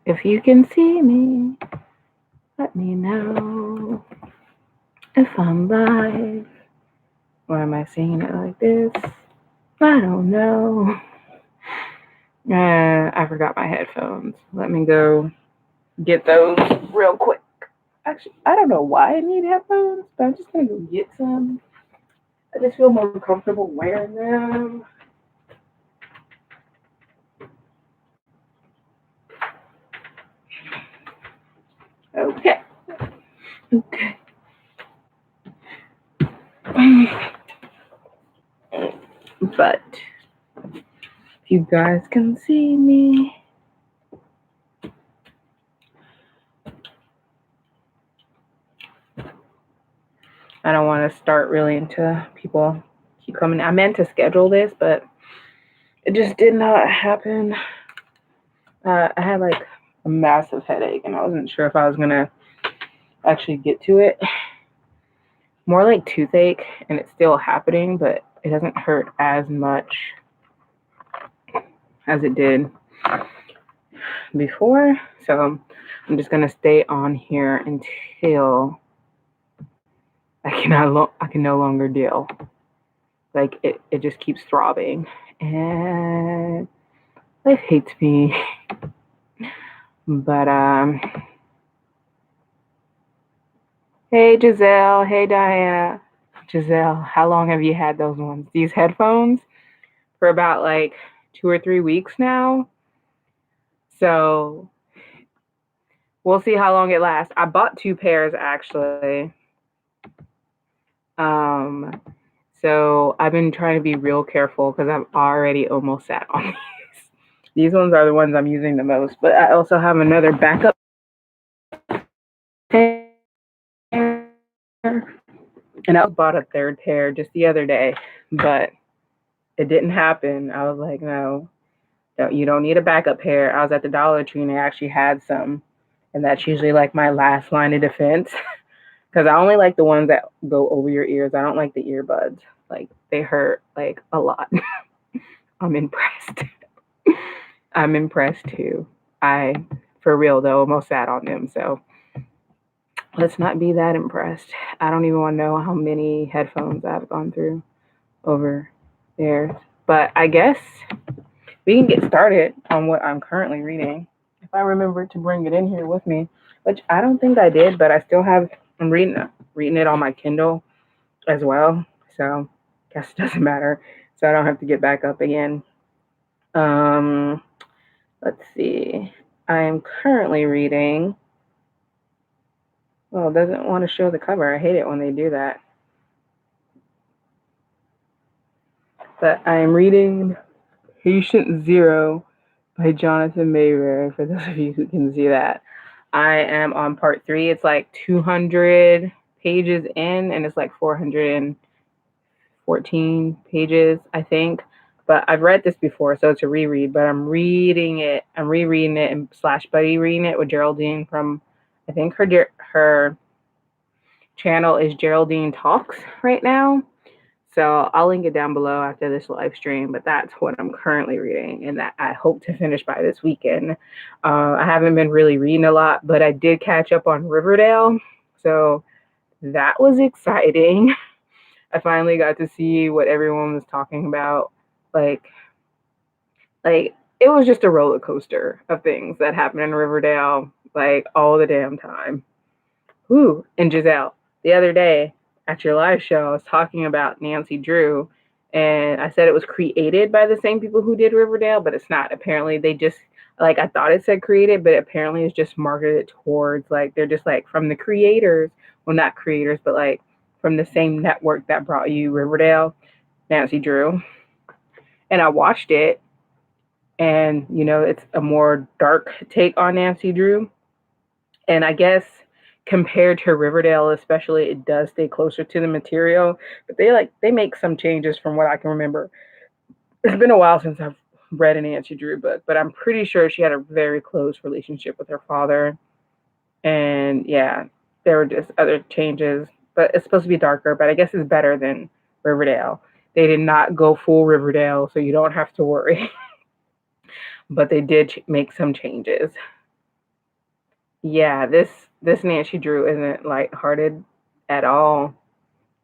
If you can see me, let me know if I'm live. Why am I singing it like this? I don't know. I forgot my headphones. Let me go get those real quick. Actually, I don't know why I need headphones, but I'm just gonna go get some. I just feel more comfortable wearing them. Okay. Okay. But if you guys can see me, I don't want to start really until people keep coming. I meant to schedule this, but it just did not happen. I had like a massive headache, and I wasn't sure if I was gonna actually get to it. More like toothache, and it's still happening, but it doesn't hurt as much as it did before. So I'm just gonna stay on here until I can no longer deal. Like it just keeps throbbing, and life hates me. But hey Giselle, hey Diana. Giselle, how long have you had those ones? These headphones? For about like 2 or 3 weeks now. So we'll see how long it lasts. I bought 2 pairs actually. Um, so I've been trying to be real careful because I've already almost sat on these. These ones are the ones I'm using the most, but I also have another backup pair. And I bought a 3rd pair just the other day, but it didn't happen. I was like, no, you don't need a backup pair. I was at the Dollar Tree and they actually had some. And that's usually like my last line of defense. Because I only like the ones that go over your ears. I don't like the earbuds. Like they hurt like a lot. I'm impressed. I'm impressed too. I, for real though, almost sat on them. So let's not be that impressed. I don't even want to know how many headphones I've gone through over there. But I guess we can get started on what I'm currently reading. If I remember to bring it in here with me, which I don't think I did, but I still have. I'm reading it on my Kindle as well. So I guess it doesn't matter. So I don't have to get back up again. Let's see. I am currently reading. Well, it doesn't want to show the cover. I hate it when they do that. But I am reading Patient Zero by Jonathan Mayberry, for those of you who can see that. I am on part 3. It's like 200 pages in, and it's like 414 pages, I think. But I've read this before, so it's a reread. But I'm reading it. I'm rereading it and / buddy reading it with Geraldine from, I think her channel is Geraldine Talks right now. So I'll link it down below after this live stream, but that's what I'm currently reading and that I hope to finish by this weekend. I haven't been really reading a lot, but I did catch up on Riverdale. So that was exciting. I finally got to see what everyone was talking about. Like it was just a roller coaster of things that happened in Riverdale, like all the damn time. Ooh, and Giselle, the other day at your live show, I was talking about Nancy Drew, and I said it was created by the same people who did Riverdale, but it's not. Apparently, they just, like, I thought it said created, but apparently it's just marketed towards, like, they're just, like, from the creators, well, not creators, but, like, from the same network that brought you Riverdale, Nancy Drew. And I watched it, and, you know, it's a more dark take on Nancy Drew. And I guess compared to Riverdale, especially, it does stay closer to the material. But they make some changes from what I can remember. It's been a while since I've read an Nancy Drew book, but I'm pretty sure she had a very close relationship with her father. And yeah, there were just other changes. But it's supposed to be darker, but I guess it's better than Riverdale. They did not go full Riverdale, so you don't have to worry. But they did make some changes. Yeah, this Nancy Drew isn't lighthearted at all.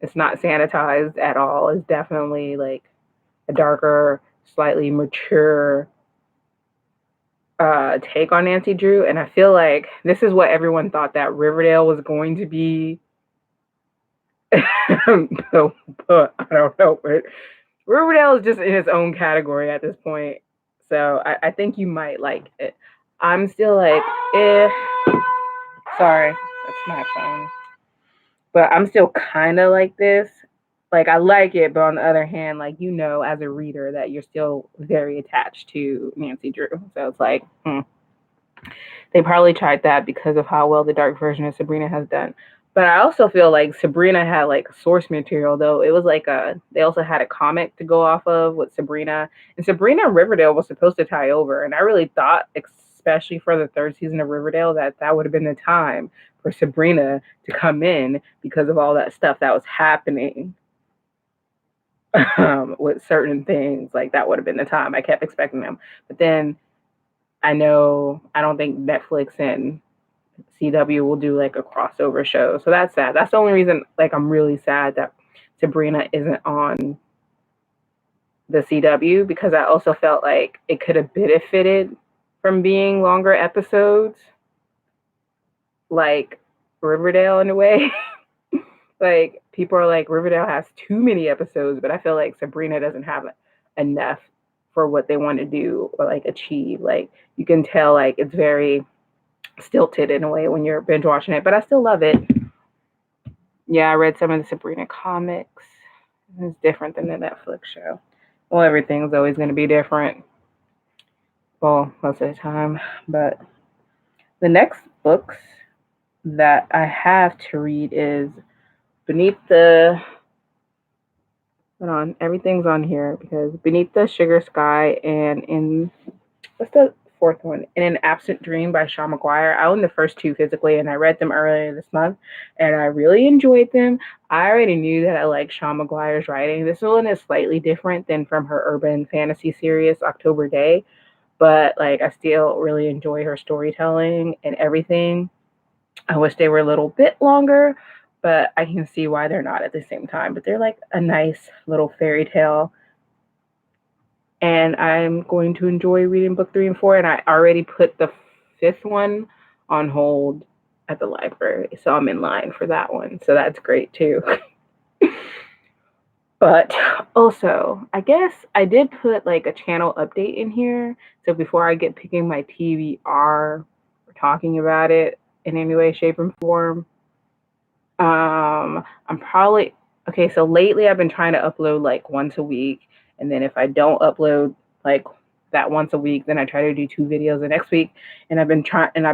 It's not sanitized at all. It's definitely like a darker, slightly mature take on Nancy Drew, and I feel like this is what everyone thought that Riverdale was going to be. but I don't know, but Riverdale is just in its own category at this point. So I think you might like it. I'm still like, eh. Sorry, that's my phone. But I'm still kind of like this. Like I like it, but on the other hand, like as a reader that you're still very attached to Nancy Drew. So it's like, they probably tried that because of how well the dark version of Sabrina has done. But I also feel like Sabrina had like source material though. It was like they also had a comic to go off of with Sabrina. And Sabrina and Riverdale was supposed to tie over. And I really thought, especially for the third season of Riverdale, that would have been the time for Sabrina to come in because of all that stuff that was happening with certain things. Like that would have been the time. I kept expecting them. But then I don't think Netflix and CW will do like a crossover show. So that's sad. That's the only reason like I'm really sad that Sabrina isn't on the CW, because I also felt like it could have benefited from being longer episodes like Riverdale in a way. Like people are like Riverdale has too many episodes, but I feel like Sabrina doesn't have enough for what they want to do or like achieve. Like you can tell like it's very stilted in a way when you're binge watching it, but I still love it. Yeah, I read some of the Sabrina comics. It's different than the Netflix show. Well, everything's always going to be different. Well, most of the time. But the next books that I have to read is Beneath the. Hold on, everything's on here because Beneath the Sugar Sky and in what's the fourth one? In an Absent Dream by Sean McGuire. I own the first two physically and I read them earlier this month and I really enjoyed them. I already knew that I liked Sean McGuire's writing. This one is slightly different than from her urban fantasy series, October Day, but like I still really enjoy her storytelling and everything. I wish they were a little bit longer, but I can see why they're not at the same time. But they're like a nice little fairy tale, and I'm going to enjoy reading book 3 and 4. And I already put the fifth one on hold at the library, so I'm in line for that one. So that's great too. But also, I guess I did put like a channel update in here. So before I get picking my TBR or talking about it in any way, shape, or form, I'm probably okay. So lately, I've been trying to upload like once a week, and then if I don't upload like that once a week, then I try to do 2 videos the next week. And I've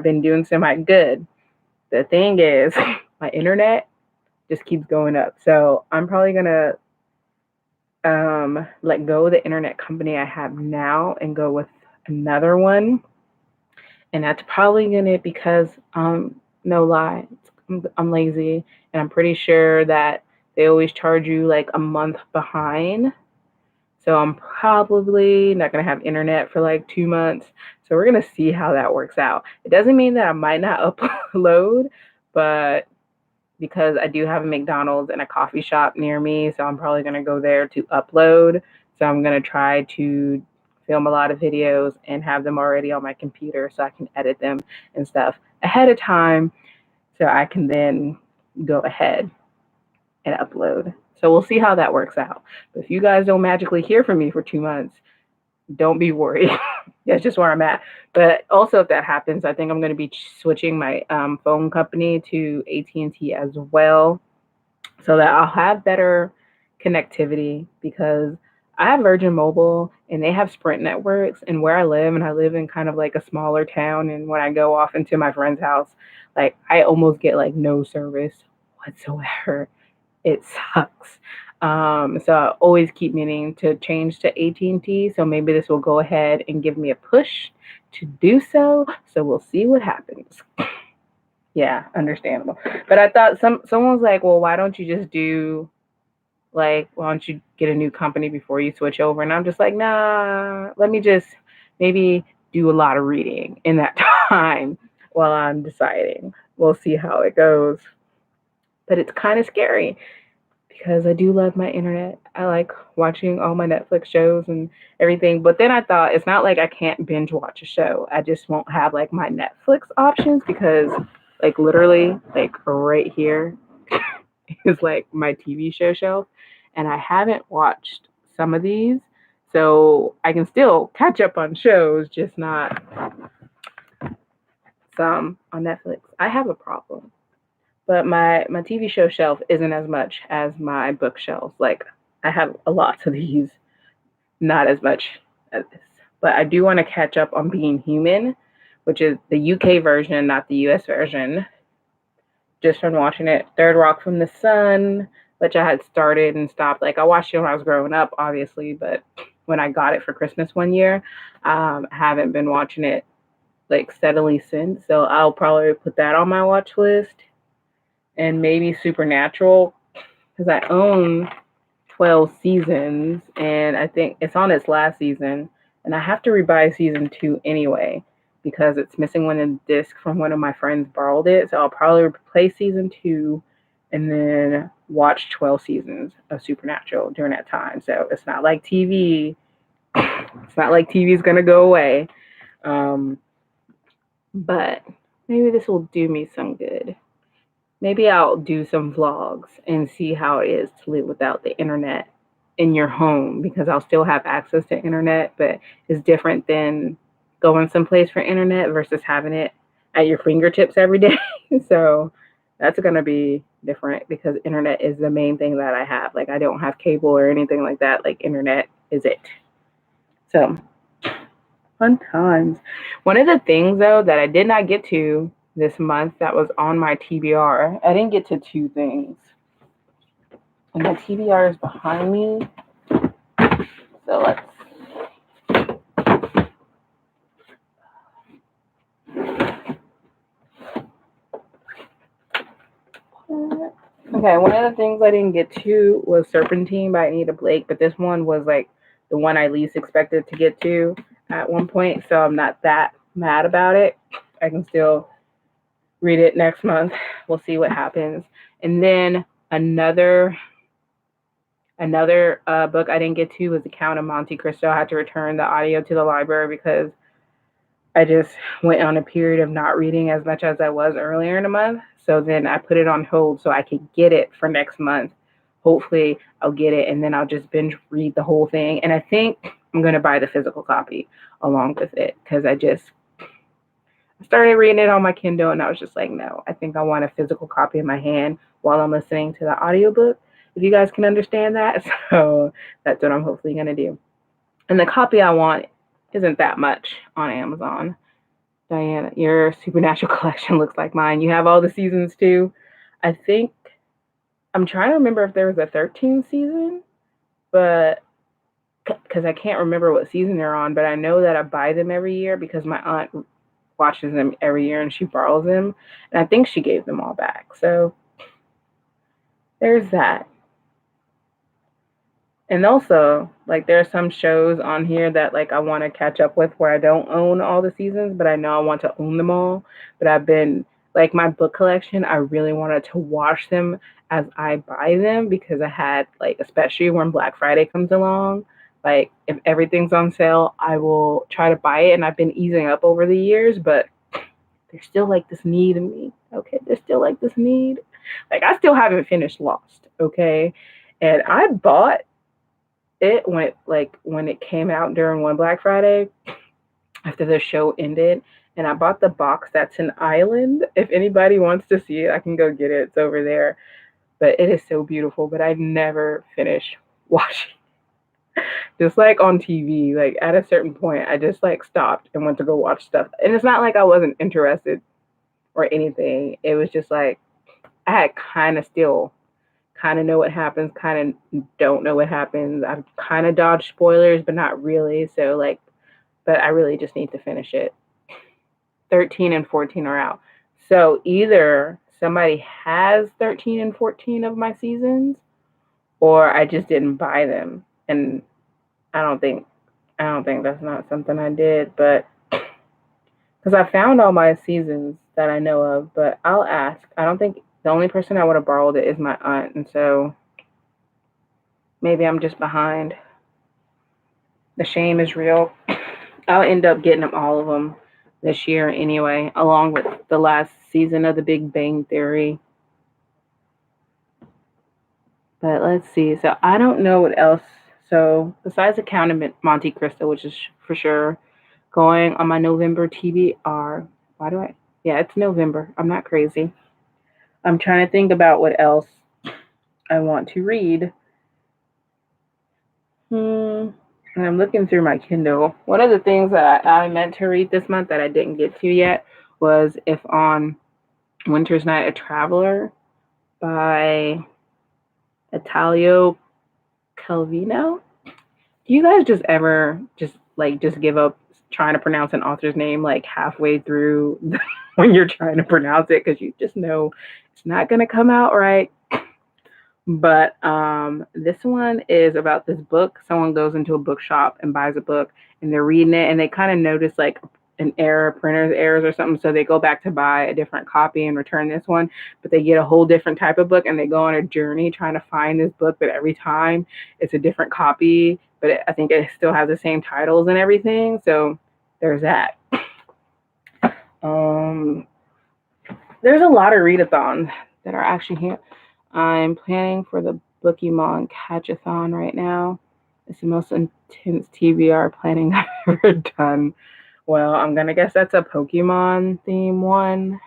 been doing semi good. The thing is, my internet just keeps going up. So I'm probably gonna let go of the internet company I have now and go with another one. And that's probably gonna because no lie, I'm lazy and I'm pretty sure that they always charge you like a month behind. So I'm probably not gonna have internet for like 2 months. So we're gonna see how that works out. It doesn't mean that I might not upload, but because I do have a McDonald's and a coffee shop near me, so I'm probably going to go there to upload. So I'm going to try to film a lot of videos and have them already on my computer so I can edit them and stuff ahead of time so I can then go ahead and upload. So we'll see how that works out. But if you guys don't magically hear from me for 2 months, don't be worried. That's just where I'm at. But also, if that happens, I think I'm going to be switching my phone company to AT&T as well, so that I'll have better connectivity, because I have Virgin Mobile and they have Sprint networks. And where I live, and I live in kind of like a smaller town, and when I go off into my friend's house, like I almost get like no service whatsoever. It sucks. So I always keep meaning to change to AT&T. So maybe this will go ahead and give me a push to do so. So we'll see what happens. Yeah, understandable. But I thought someone was like, well, why don't you just do like, why don't you get a new company before you switch over? And I'm just like, nah, let me just maybe do a lot of reading in that time while I'm deciding. We'll see how it goes. But it's kind of scary because I do love my internet. I like watching all my Netflix shows and everything. But then I thought it's not like I can't binge watch a show. I just won't have like my Netflix options because like literally like right here is like my TV show shelf and I haven't watched some of these. So I can still catch up on shows, just not some on Netflix. I have a problem. But my TV show shelf isn't as much as my bookshelves. Like I have a lot of these, not as much as this. But I do want to catch up on Being Human, which is the UK version, not the US version. Just from watching it, Third Rock from the Sun, which I had started and stopped. Like I watched it when I was growing up, obviously, but when I got it for Christmas one year, I haven't been watching it like steadily since. So I'll probably put that on my watch list and maybe Supernatural because I own 12 seasons and I think it's on its last season and I have to rebuy season 2 anyway because it's missing one in disc from one of my friends borrowed it. So I'll probably play season 2 and then watch 12 seasons of Supernatural during that time. So it's not like TV. It's not like TV is going to go away. Um, but maybe this will do me some good. Maybe I'll do some vlogs and see how it is to live without the internet in your home because I'll still have access to internet, but it's different than going someplace for internet versus having it at your fingertips every day. So that's going to be different because internet is the main thing that I have. Like I don't have cable or anything like that. Like internet is it. So fun times. One of the things though that I did not get to this month that was on my TBR, I didn't get to two things. And the TBR is behind me. So let's. Okay, one of the things I didn't get to was Serpentine by Anita Blake, but this one was like the one I least expected to get to at one point, so I'm not that mad about it. I can still read it next month. We'll see what happens. And then another book I didn't get to was The Count of Monte Cristo. I had to return the audio to the library because I just went on a period of not reading as much as I was earlier in the month. So then I put it on hold so I could get it for next month. Hopefully I'll get it and then I'll just binge read the whole thing. And I think I'm going to buy the physical copy along with it because I started reading it on my Kindle and I was just like, no, I think I want a physical copy in my hand while I'm listening to the audiobook. If you guys can understand that. So that's what I'm hopefully going to do. And the copy I want isn't that much on Amazon. Diana, your Supernatural collection looks like mine. You have all the seasons too. I think I'm trying to remember if there was a 13th season, but because I can't remember what season they're on, but I know that I buy them every year because my aunt watches them every year and she borrows them. And I think she gave them all back. So there's that. And also, like there are some shows on here that like I want to catch up with where I don't own all the seasons, but I know I want to own them all. But I've been like my book collection, I really wanted to watch them as I buy them because I had like especially when Black Friday comes along, like if everything's on sale, I will try to buy it and I've been easing up over the years, but there's still like this need in me. Okay, there's still like this need. Like I still haven't finished Lost, okay? And I bought it when it came out during one Black Friday after the show ended, and I bought the box that's an island. If anybody wants to see it, I can go get it. It's over there. But it is so beautiful. But I never finished watching. Just like on TV, like at a certain point, I just like stopped and went to go watch stuff. And it's not like I wasn't interested or anything. It was just like I had kind of know what happens, kind of don't know what happens. I've kind of dodged spoilers, but not really. So like, but I really just need to finish it. 13 and 14 are out. So either somebody has 13 and 14 of my seasons or I just didn't buy them. And I don't think that's not something I did, but because I found all my seasons that I know of, but I'll ask. I don't think the only person I would have borrowed it is my aunt, and so maybe I'm just behind. The shame is real. I'll end up getting them all of them this year anyway, along with the last season of The Big Bang Theory. But let's see. So I don't know what else. So besides the Count of Monte Cristo, which is for sure going on my November TBR. Why do I? Yeah, it's November. I'm not crazy. I'm trying to think about what else I want to read. And I'm looking through my Kindle. One of the things that I meant to read this month that I didn't get to yet was If on Winter's Night a Traveler by Italio Calvino. Do you guys just ever just give up trying to pronounce an author's name like halfway through when you're trying to pronounce it because you just know it's not going to come out right? But this one is about this book. Someone goes into a bookshop and buys a book, and they're reading it, and they kind of notice like an error, printer's errors or something. So they go back to buy a different copy and return this one, but they get a whole different type of book, and they go on a journey trying to find this book. But every time it's a different copy, but I think it still has the same titles and everything. So there's that. Um, there's a lot of readathons that are actually here. I'm planning for the Pokemon Catch-a-thon right now. It's the most intense TBR planning I've ever done. Well, I'm gonna guess that's a Pokemon theme one.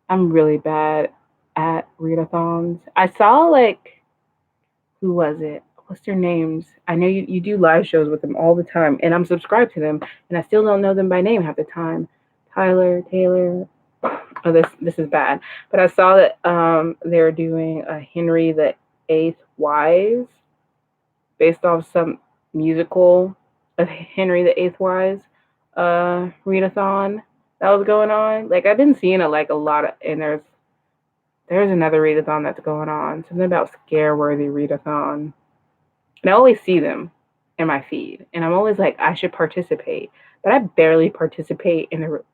I'm really bad at readathons. I saw who was it? What's their names? I know you do live shows with them all the time, and I'm subscribed to them, and I still don't know them by name half the time. Tyler, Taylor. Oh, this is bad. But I saw that they were doing a Henry the Eighth Wise based off some musical of Henry the Eighth Wise readathon that was going on. Like I've been seeing it like a lot of, and there's another readathon that's going on. Something about scare worthy readathon. And I always see them in my feed. And I'm always like, I should participate. But I barely participate in the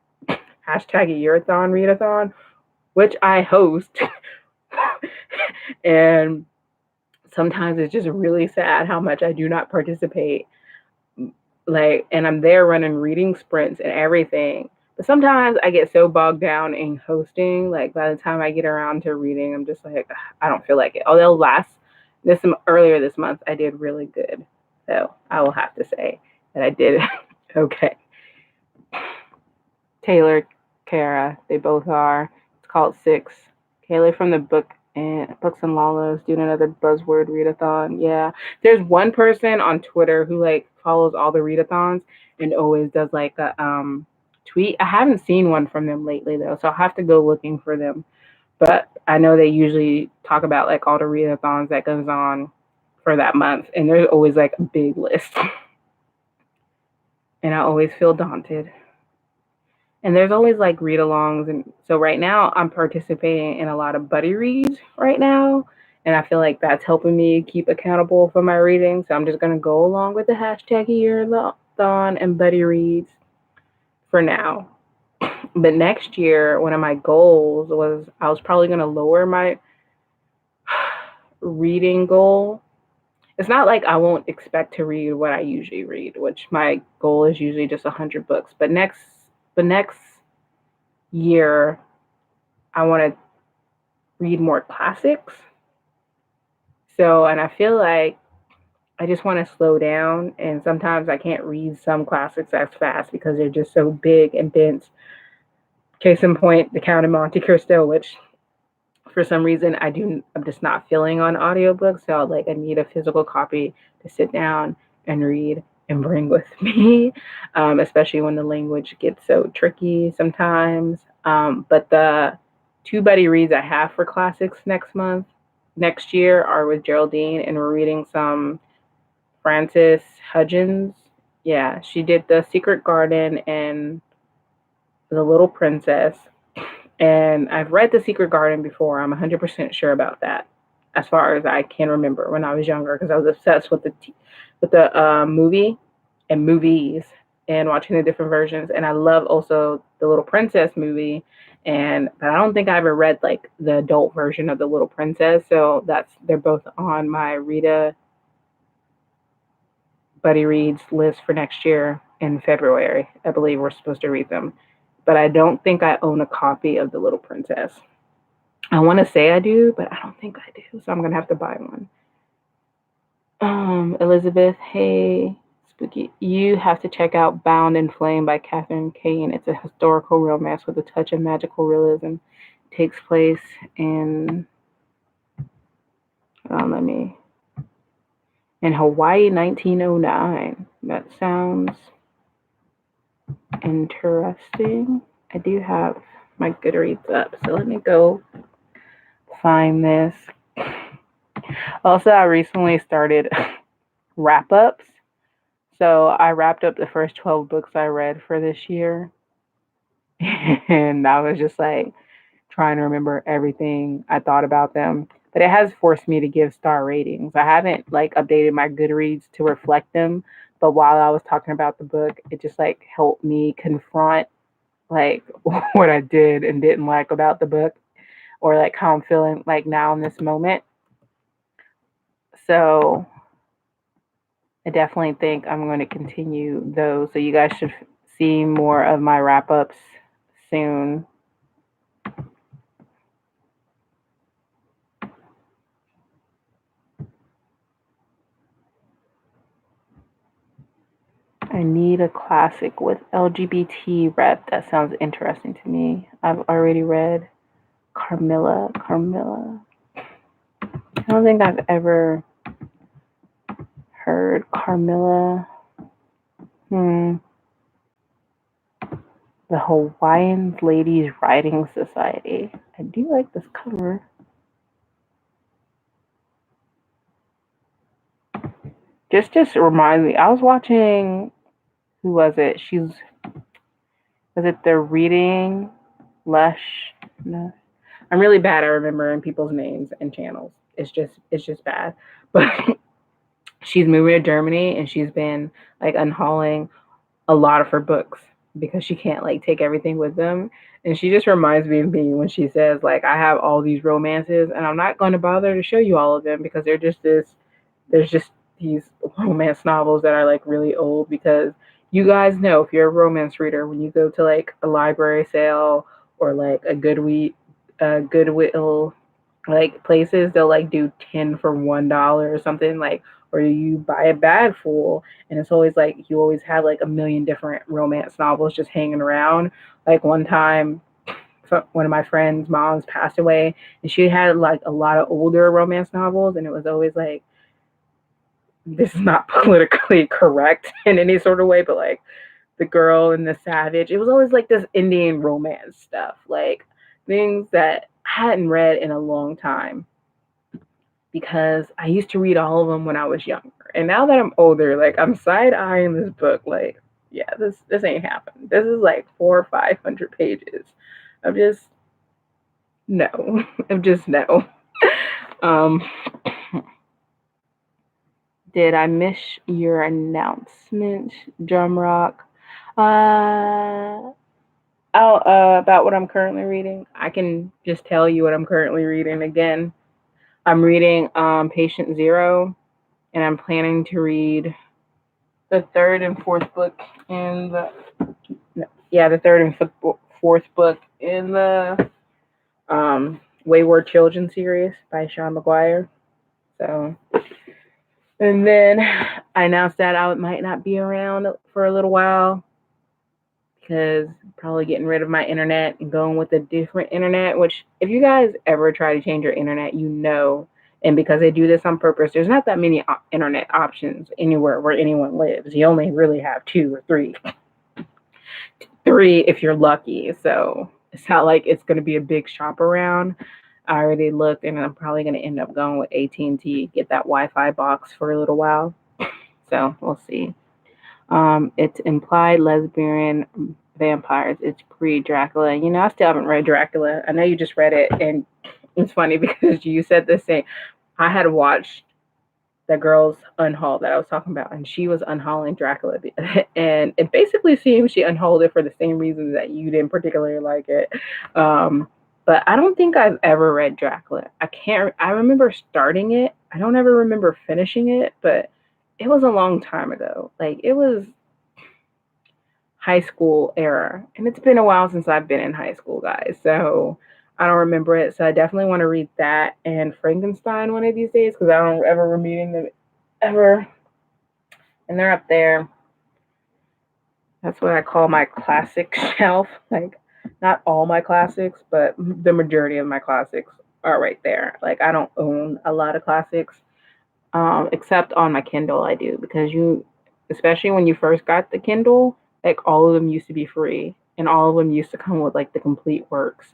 hashtag a yearathon readathon, which I host. And sometimes it's just really sad how much I do not participate. And I'm there running reading sprints and everything. But sometimes I get so bogged down in hosting, like by the time I get around to reading, I'm just like, I don't feel like it. Although earlier this month, I did really good. So I will have to say that I did okay. Taylor, Kara, they both are. It's called Six. Kayla from the Books and Lalas doing another buzzword readathon. Yeah, there's one person on Twitter who follows all the readathons and always does a tweet. I haven't seen one from them lately though, so I'll have to go looking for them. But I know they usually talk about all the readathons that goes on for that month, and there's always a big list, and I always feel daunted. And there's always read-alongs, and so right now I'm participating in a lot of buddy reads right now, and I feel like that's helping me keep accountable for my reading. So I'm just gonna go along with the hashtag yearathon and buddy reads for now. But next year, one of my goals was I was probably gonna lower my reading goal. It's not like I won't expect to read what I usually read, which my goal is usually just 100 books. But next year, I want to read more classics. So, and I feel like I just want to slow down. And sometimes I can't read some classics as fast because they're just so big and dense. Case in point, The Count of Monte Cristo, which for some reason I'm just not feeling on audiobooks. So I need a physical copy to sit down and read and bring with me, especially when the language gets so tricky sometimes. But the 2 buddy reads I have for classics next year are with Geraldine, and we're reading some Frances Hudgens. Yeah, she did The Secret Garden and The Little Princess. And I've read The Secret Garden before. I'm 100% sure about that, as far as I can remember when I was younger, because I was obsessed with the movie and movies and watching the different versions. And I love also the Little Princess movie. But I don't think I ever read like the adult version of The Little Princess. So they're both on my Rita Buddy Reads list for next year in February. I believe we're supposed to read them. But I don't think I own a copy of The Little Princess. I want to say I do, but I don't think I do. So I'm going to have to buy one. Elizabeth, hey, Spooky. You have to check out Bound in Flame by Catherine Kane. It's a historical romance with a touch of magical realism. It takes place in in Hawaii 1909. That sounds interesting. I do have my Goodreads up, so let me go find this. Also, I recently started wrap ups. So I wrapped up the first 12 books I read for this year. And I was just like trying to remember everything I thought about them. But it has forced me to give star ratings. I haven't like updated my Goodreads to reflect them. But while I was talking about the book, it just like helped me confront like what I did and didn't like about the book, or like how I'm feeling like now in this moment. So I definitely think I'm going to continue those. So you guys should see more of my wrap ups soon. I need a classic with LGBT rep. That sounds interesting to me. I've already read Carmilla. I don't think I've ever heard Carmilla. The Hawaiian Ladies Writing Society. I do like this cover. Just reminds me. I was watching. Who was it? Was it the Reading Lush? No, I'm really bad at remembering people's names and channels. It's just bad. But she's moving to Germany and she's been like unhauling a lot of her books because she can't like take everything with them. And she just reminds me of me when she says like I have all these romances and I'm not going to bother to show you all of them because there's just these romance novels that are like really old, because you guys know if you're a romance reader, when you go to like a library sale or like a Goodwill like places, they'll like do 10 for $1 or something, like, or you buy a bag full and it's always like you always have like a million different romance novels just hanging around. Like one time one of my friends' moms passed away and she had like a lot of older romance novels, and it was always like, this is not politically correct in any sort of way, but like The Girl and the Savage, it was always like this Indian romance stuff, like things that I hadn't read in a long time because I used to read all of them when I was younger. And now that I'm older, like I'm side eyeing this book, like, yeah, this ain't happening. This is like 400 or 500 pages. I'm just no. I'm just no. Um Did I miss your announcement, Drumrock? About what I'm currently reading. I can just tell you what I'm currently reading again. I'm reading Patient Zero, and I'm planning to read the third and fourth book in the the third and fourth book in the Wayward Children series by Sean McGuire. So, and then I announced that I might not be around for a little while because I'm probably getting rid of my internet and going with a different internet, which if you guys ever try to change your internet, you know, and because they do this on purpose, there's not that many internet options anywhere where anyone lives. You only really have two or three. Three if you're lucky. So it's not like it's going to be a big shop around. I already looked, and I'm probably going to end up going with AT&T, get that Wi-Fi box for a little while. So we'll see. It's implied lesbian vampires. It's pre-Dracula. You know, I still haven't read Dracula. I know you just read it, and it's funny because you said the same. I had watched the girl's unhaul that I was talking about, and she was unhauling Dracula, and it basically seems she unhauled it for the same reasons that you didn't particularly like it. Um, but I don't think I've ever read Dracula. I can't. I remember starting it. I don't ever remember finishing it, but it was a long time ago. Like it was high school era, and it's been a while since I've been in high school, guys. So I don't remember it. So I definitely want to read that and Frankenstein one of these days because I don't ever remember reading them ever, and they're up there. That's what I call my classic shelf. Like, not all my classics, but the majority of my classics are right there. Like, I don't own a lot of classics, except on my Kindle. I do because especially when you first got the Kindle, like all of them used to be free, and all of them used to come with like the complete works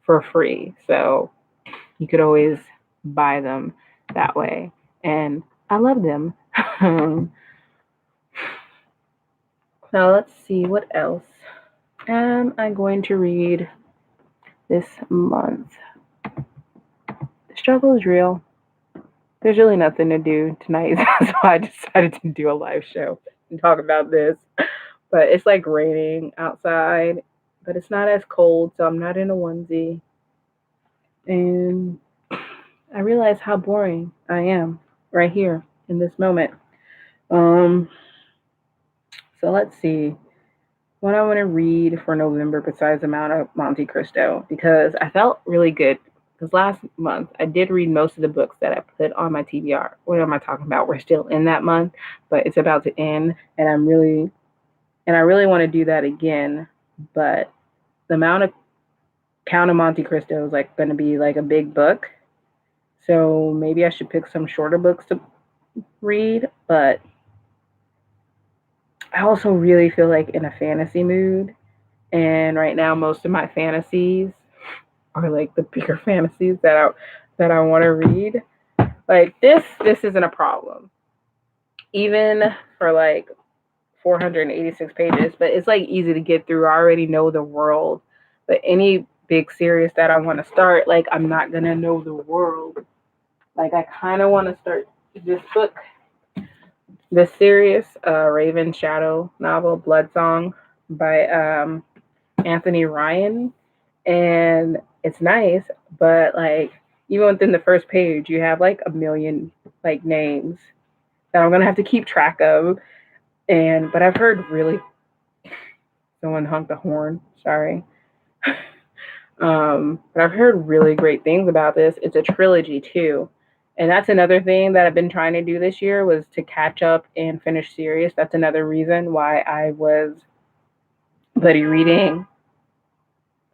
for free. So you could always buy them that way, and I love them. So let's see what else am I going to read this month. The struggle is real. There's really nothing to do tonight, so I decided to do a live show and talk about this. But it's like raining outside, but it's not as cold, so I'm not in a onesie. And I realize how boring I am right here in this moment. Um, so let's see what I want to read for November besides the Mount of Monte Cristo because I felt really good. Because last month I did read most of the books that I put on my TBR. What am I talking about? We're still in that month, but it's about to end, and I really want to do that again. But the amount of Count of Monte Cristo is like going to be like a big book, so maybe I should pick some shorter books to read. But I also really feel like in a fantasy mood, and right now most of my fantasies are like the bigger fantasies that I want to read. Like this isn't a problem, even for like 486 pages, but it's like easy to get through. I already know the world, but any big series that I want to start, like I'm not gonna know the world. Like I kind of want to start this book, this series, Raven Shadow novel, Blood Song by Anthony Ryan, and it's nice, but like even within the first page, you have like a million like names that I'm gonna have to keep track of. And but I've heard really someone honked the horn. Sorry. But I've heard really great things about this. It's a trilogy too. And that's another thing that I've been trying to do this year was to catch up and finish series. That's another reason why I was buddy reading.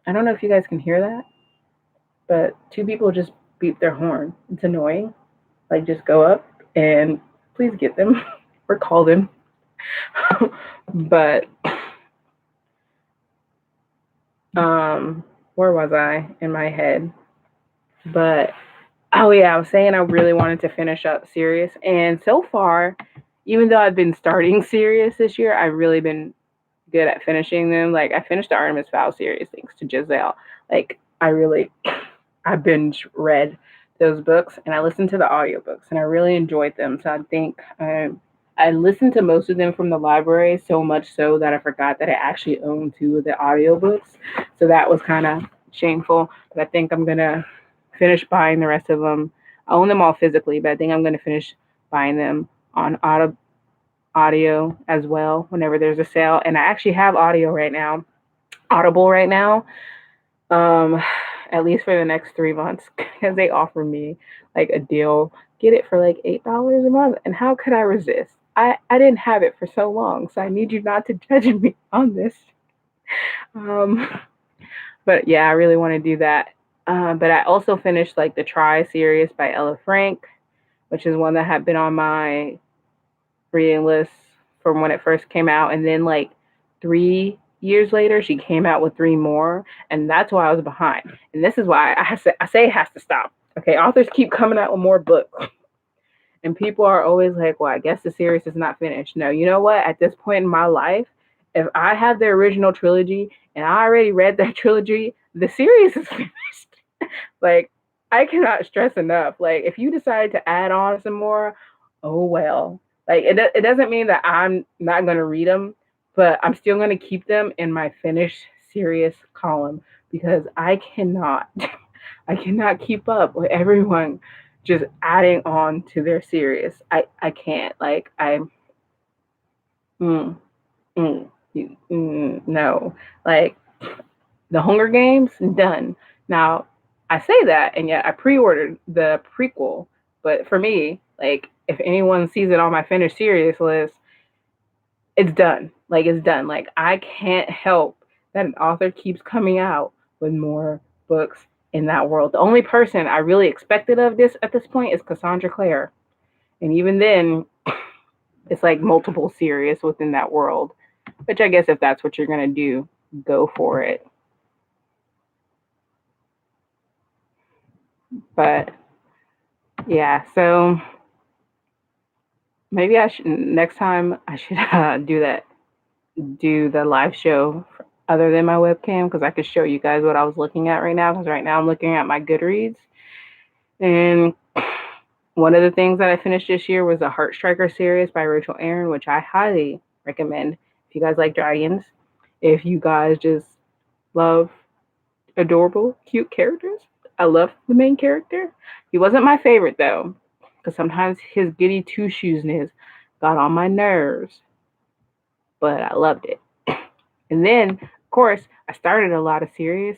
I don't know if you guys can hear that, but two people just beep their horn. It's annoying. Like just go up and please get them or call them. But where was I in my head? But oh yeah, I was saying I really wanted to finish up Sirius, and so far, even though I've been starting Sirius this year, I've really been good at finishing them. Like I finished the Artemis Fowl series thanks to Giselle. Like I binge read those books and I listened to the audiobooks and I really enjoyed them. So I think I listened to most of them from the library so much so that I forgot that I actually owned two of the audiobooks. So that was kind of shameful. But I think I'm gonna finish buying the rest of them. I own them all physically, but I think I'm gonna finish buying them on audio as well whenever there's a sale. And I actually have Audible right now, um, at least for the next 3 months, because they offer me like a deal. Get it for like $8 a month, and how could I resist? I didn't have it for so long, so I need you not to judge me on this. Um, but yeah, I really want to do that. But I also finished like the Try series by Ella Frank, which is one that had been on my reading list from when it first came out, and then like 3 years later, she came out with three more, and that's why I was behind. And this is why I say it has to stop. Okay, authors keep coming out with more books, and people are always like, "Well, I guess the series is not finished." No, you know what? At this point in my life, if I have the original trilogy and I already read that trilogy, the series is finished. Like, I cannot stress enough. Like, if you decide to add on some more, oh well. Like it doesn't mean that I'm not going to read them, but I'm still going to keep them in my finished series column because I cannot I cannot keep up with everyone just adding on to their series. I can't. Like I mm, mm, no. Like the Hunger Games done. Now, I say that and yet I pre-ordered the prequel, but for me, like if anyone sees it on my finished series list, it's done. Like it's done. Like I can't help that an author keeps coming out with more books in that world. The only person I really expected of this at this point is Cassandra Clare. And even then, it's like multiple series within that world. Which I guess if that's what you're gonna do, go for it. But yeah, so maybe I should next time I should do the live show other than my webcam because I could show you guys what I was looking at right now because right now I'm looking at my Goodreads and one of the things that I finished this year was the Heartstriker series by Rachel Aaron, which I highly recommend if you guys like dragons, if you guys just love adorable, cute characters. I love the main character. He wasn't my favorite though, because sometimes his goody two shoesness got on my nerves, but I loved it. And then, of course, I started a lot of series,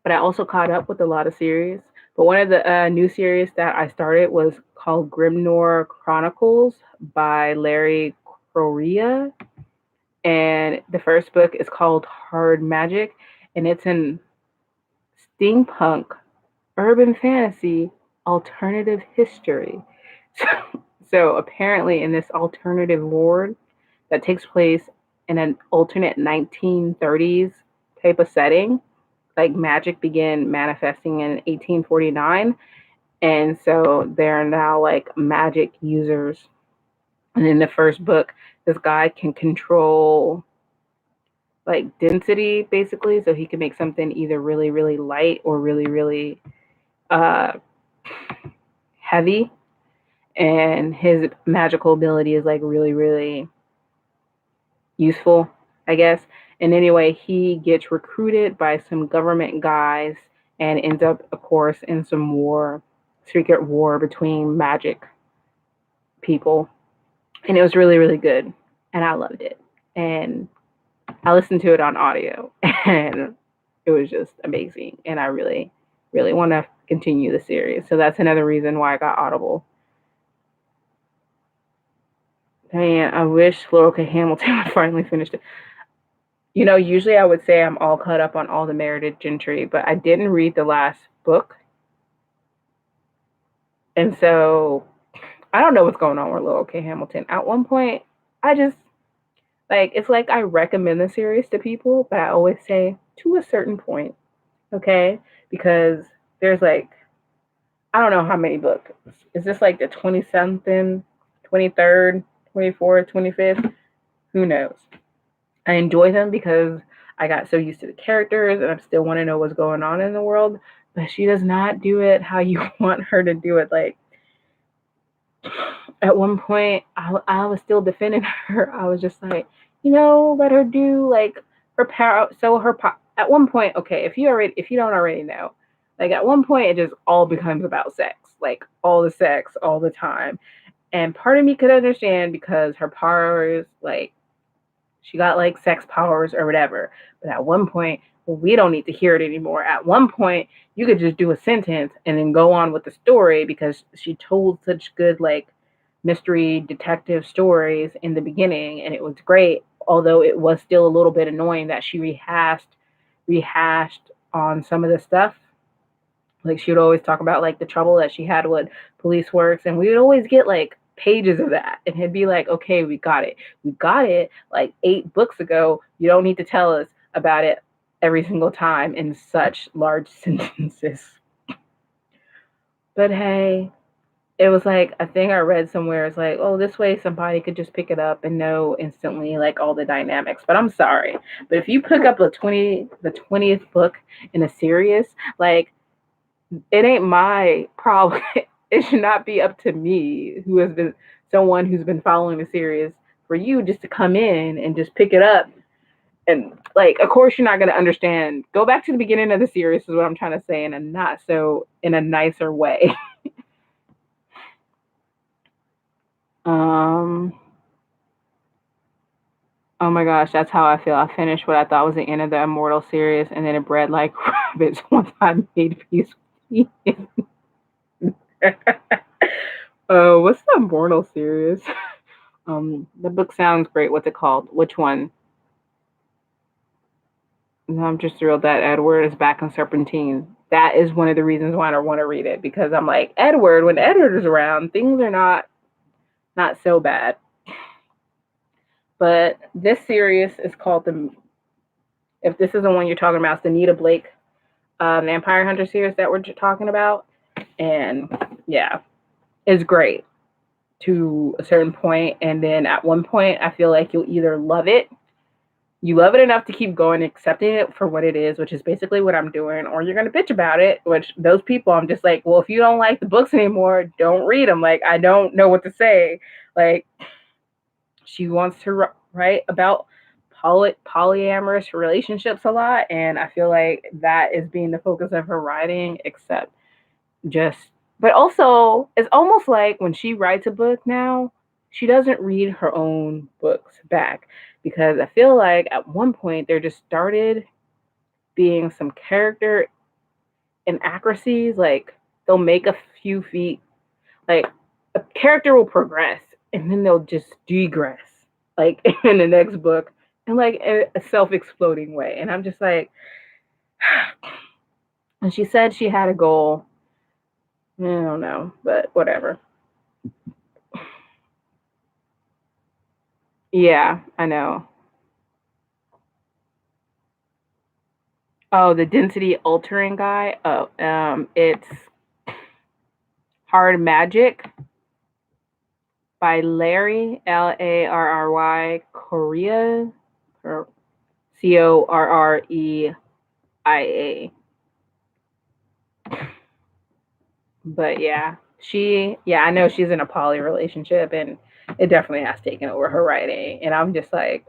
but I also caught up with a lot of series. But one of the new series that I started was called Grimnor Chronicles by Larry Correia. And the first book is called Hard Magic, and it's an steampunk urban fantasy alternative history. So apparently, in this alternative world that takes place in an alternate 1930s type of setting, like magic began manifesting in 1849. And so they're now like magic users. And in the first book, this guy can control like density basically. So he can make something either really, really light or really, really uh, heavy. And his magical ability is like really, really useful, I guess. And anyway, he gets recruited by some government guys and ends up, of course, in some war, secret war between magic people. And it was really, really good. And I loved it. And I listened to it on audio and it was just amazing. And I really, really want to continue the series. So that's another reason why I got Audible. Man, I wish Laurel K. Hamilton would finally finish it. You know, usually I would say I'm all caught up on all the Meredith Gentry, but I didn't read the last book. And so I don't know what's going on with Laurel K. Hamilton. At one point, I just like it's like I recommend the series to people, but I always say to a certain point, okay? Because there's like I don't know how many books. Is this like the 20 something, 23rd, 24th, 25th? Who knows? I enjoy them because I got so used to the characters and I still want to know what's going on in the world. But she does not do it how you want her to do it. Like at one point, I was still defending her. I was just like, let her do like her power. So at one point, okay, if you don't already know, like at one point, it just all becomes about sex, like all the sex all the time. And part of me could understand because her powers, like she got like sex powers or whatever. But at one point, well, we don't need to hear it anymore. At one point, you could just do a sentence and then go on with the story because she told such good like mystery detective stories in the beginning and it was great. Although it was still a little bit annoying that she rehashed on some of the stuff. Like she would always talk about like the trouble that she had with police works, and we would always get like pages of that, and he'd be like, "Okay, we got it like 8 books ago. You don't need to tell us about it every single time in such large sentences." But hey, it was like a thing I read somewhere. It's like, oh, this way somebody could just pick it up and know instantly like all the dynamics. But I'm sorry, but if you pick up the 20th book in a series, like it ain't my problem. it should not be up to me, who has been someone who's been following the series, for you just to come in and just pick it up. And like, of course, you're not going to understand. Go back to the beginning of the series is what I'm trying to say, in a not so in a nicer way. um. Oh my gosh, that's how I feel. I finished what I thought was the end of the Immortal series, and then it bred like rabbits once I made peace with Ian. What's the Immortal series? The book sounds great. What's it called? Which one? No, I'm just thrilled that Edward is back on Serpentine. That is one of the reasons why I don't want to read it, because I'm like, Edward, when Edward is around, things are not so bad. But this series is called the. If this is the one you're talking about, it's the Nita Blake Vampire Hunter series that we're talking about, and yeah, it's great to a certain point, and then at one point, I feel like you'll either love it, you love it enough to keep going, accepting it for what it is, which is basically what I'm doing, or you're gonna bitch about it. Which those people, I'm just like, well, if you don't like the books anymore, don't read them. Like, I don't know what to say. Like, she wants to write about polyamorous relationships a lot, and I feel like that is being the focus of her writing. Except just, but also it's almost like when she writes a book now, she doesn't read her own books back, because I feel like at one point there just started being some character inaccuracies. Like, they'll make a few feet, like a character will progress and then they'll just degress, like in the next book, in like a self-exploding way. And I'm just like, and she said she had a goal. I don't know, but whatever. Yeah, I know. Oh, the density altering guy. Oh, it's Hard Magic by Larry, Larry Correa, or Correia. But yeah, yeah, I know she's in a poly relationship, and it definitely has taken over her writing. And I'm just like,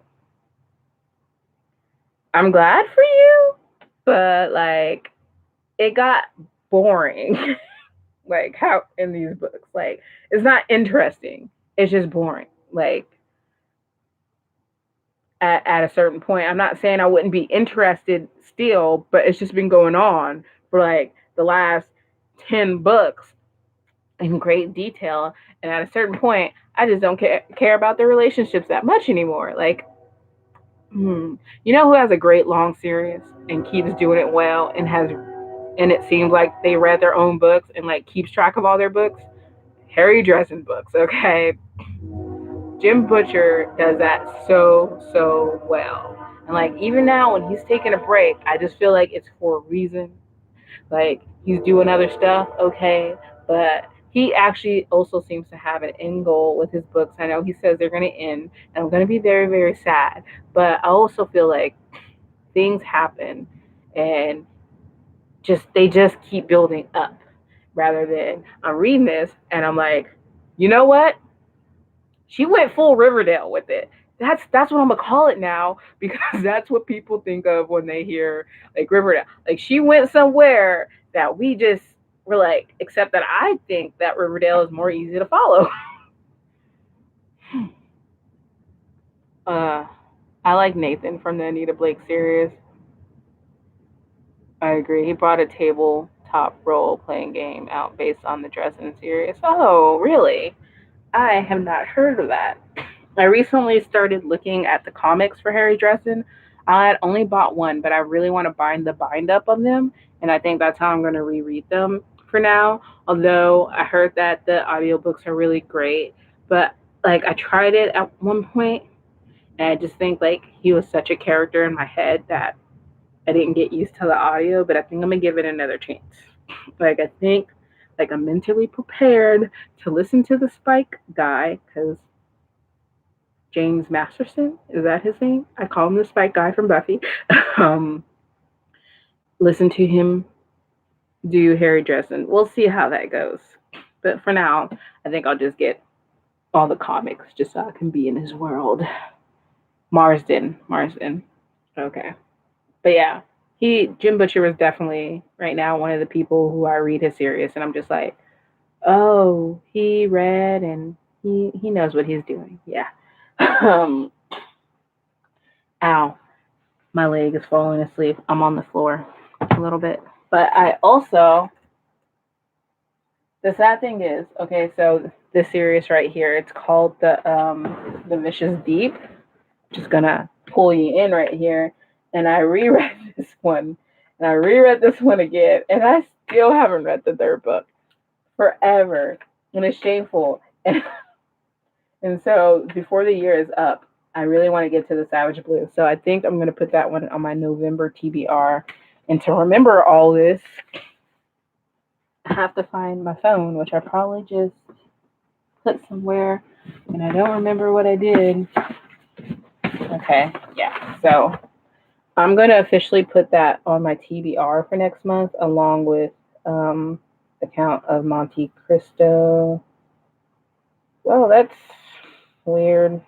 I'm glad for you, but like, it got boring. Like, how in these books, like, it's not interesting. It's just boring. Like, at a certain point, I'm not saying I wouldn't be interested still, but it's just been going on for like the last 10 books in great detail. And at a certain point, I just don't care about their relationships that much anymore. Like, you know who has a great long series and keeps doing it well, and it seems like they read their own books and like keeps track of all their books? Harry Dresden books, okay? Jim Butcher does that so well. And like, even now when he's taking a break, I just feel like it's for a reason. Like, he's doing other stuff, okay, but he actually also seems to have an end goal with his books. I know he says they're going to end, and I'm going to be very sad. But I also feel like things happen, and they just keep building up, rather than I'm reading this and I'm like, you know what? She went full Riverdale with it. That's what I'm gonna call it now, because that's what people think of when they hear like Riverdale. Like, she went somewhere that we just were like, except that I think that Riverdale is more easy to follow. uh, I like Nathan from the Anita Blake series. I agree. He brought a tabletop role playing game out based on the Dresden series. Oh, really? I have not heard of that. I recently started looking at the comics for Harry Dresden. I had only bought one, but I really want to bind the bind up of them, and I think that's how I'm going to reread them for now. Although I heard that the audiobooks are really great, but like, I tried it at one point, and I just think like he was such a character in my head that I didn't get used to the audio. But I think I'm gonna give it another chance. Like, I think like I'm mentally prepared to listen to the Spike guy, because James Masterson, is that his name? I call him the Spike guy from Buffy. um, Listen to him do Harry Dresden. We'll see how that goes. But for now, I think I'll just get all the comics just so I can be in his world. Marsden. Okay. But yeah, Jim Butcher was definitely right now one of the people who I read his series, and I'm just like, oh, he read and he knows what he's doing. Yeah. um, ow, my leg is falling asleep. I'm on the floor a little bit, but I also the sad thing is, okay, so this series right here, it's called the Vicious Deep. Just gonna pull you in right here. And I reread this one, and I reread this one again, and I still haven't read the third book forever, and it's shameful. And so before the year is up, I really want to get to the Savage Blue. So I think I'm gonna put that one on my November TBR. And to remember all this, I have to find my phone, which I probably just put somewhere, and I don't remember what I did. Okay, yeah. So I'm going to officially put that on my TBR for next month, along with the Count of Monte Cristo. Well, that's weird.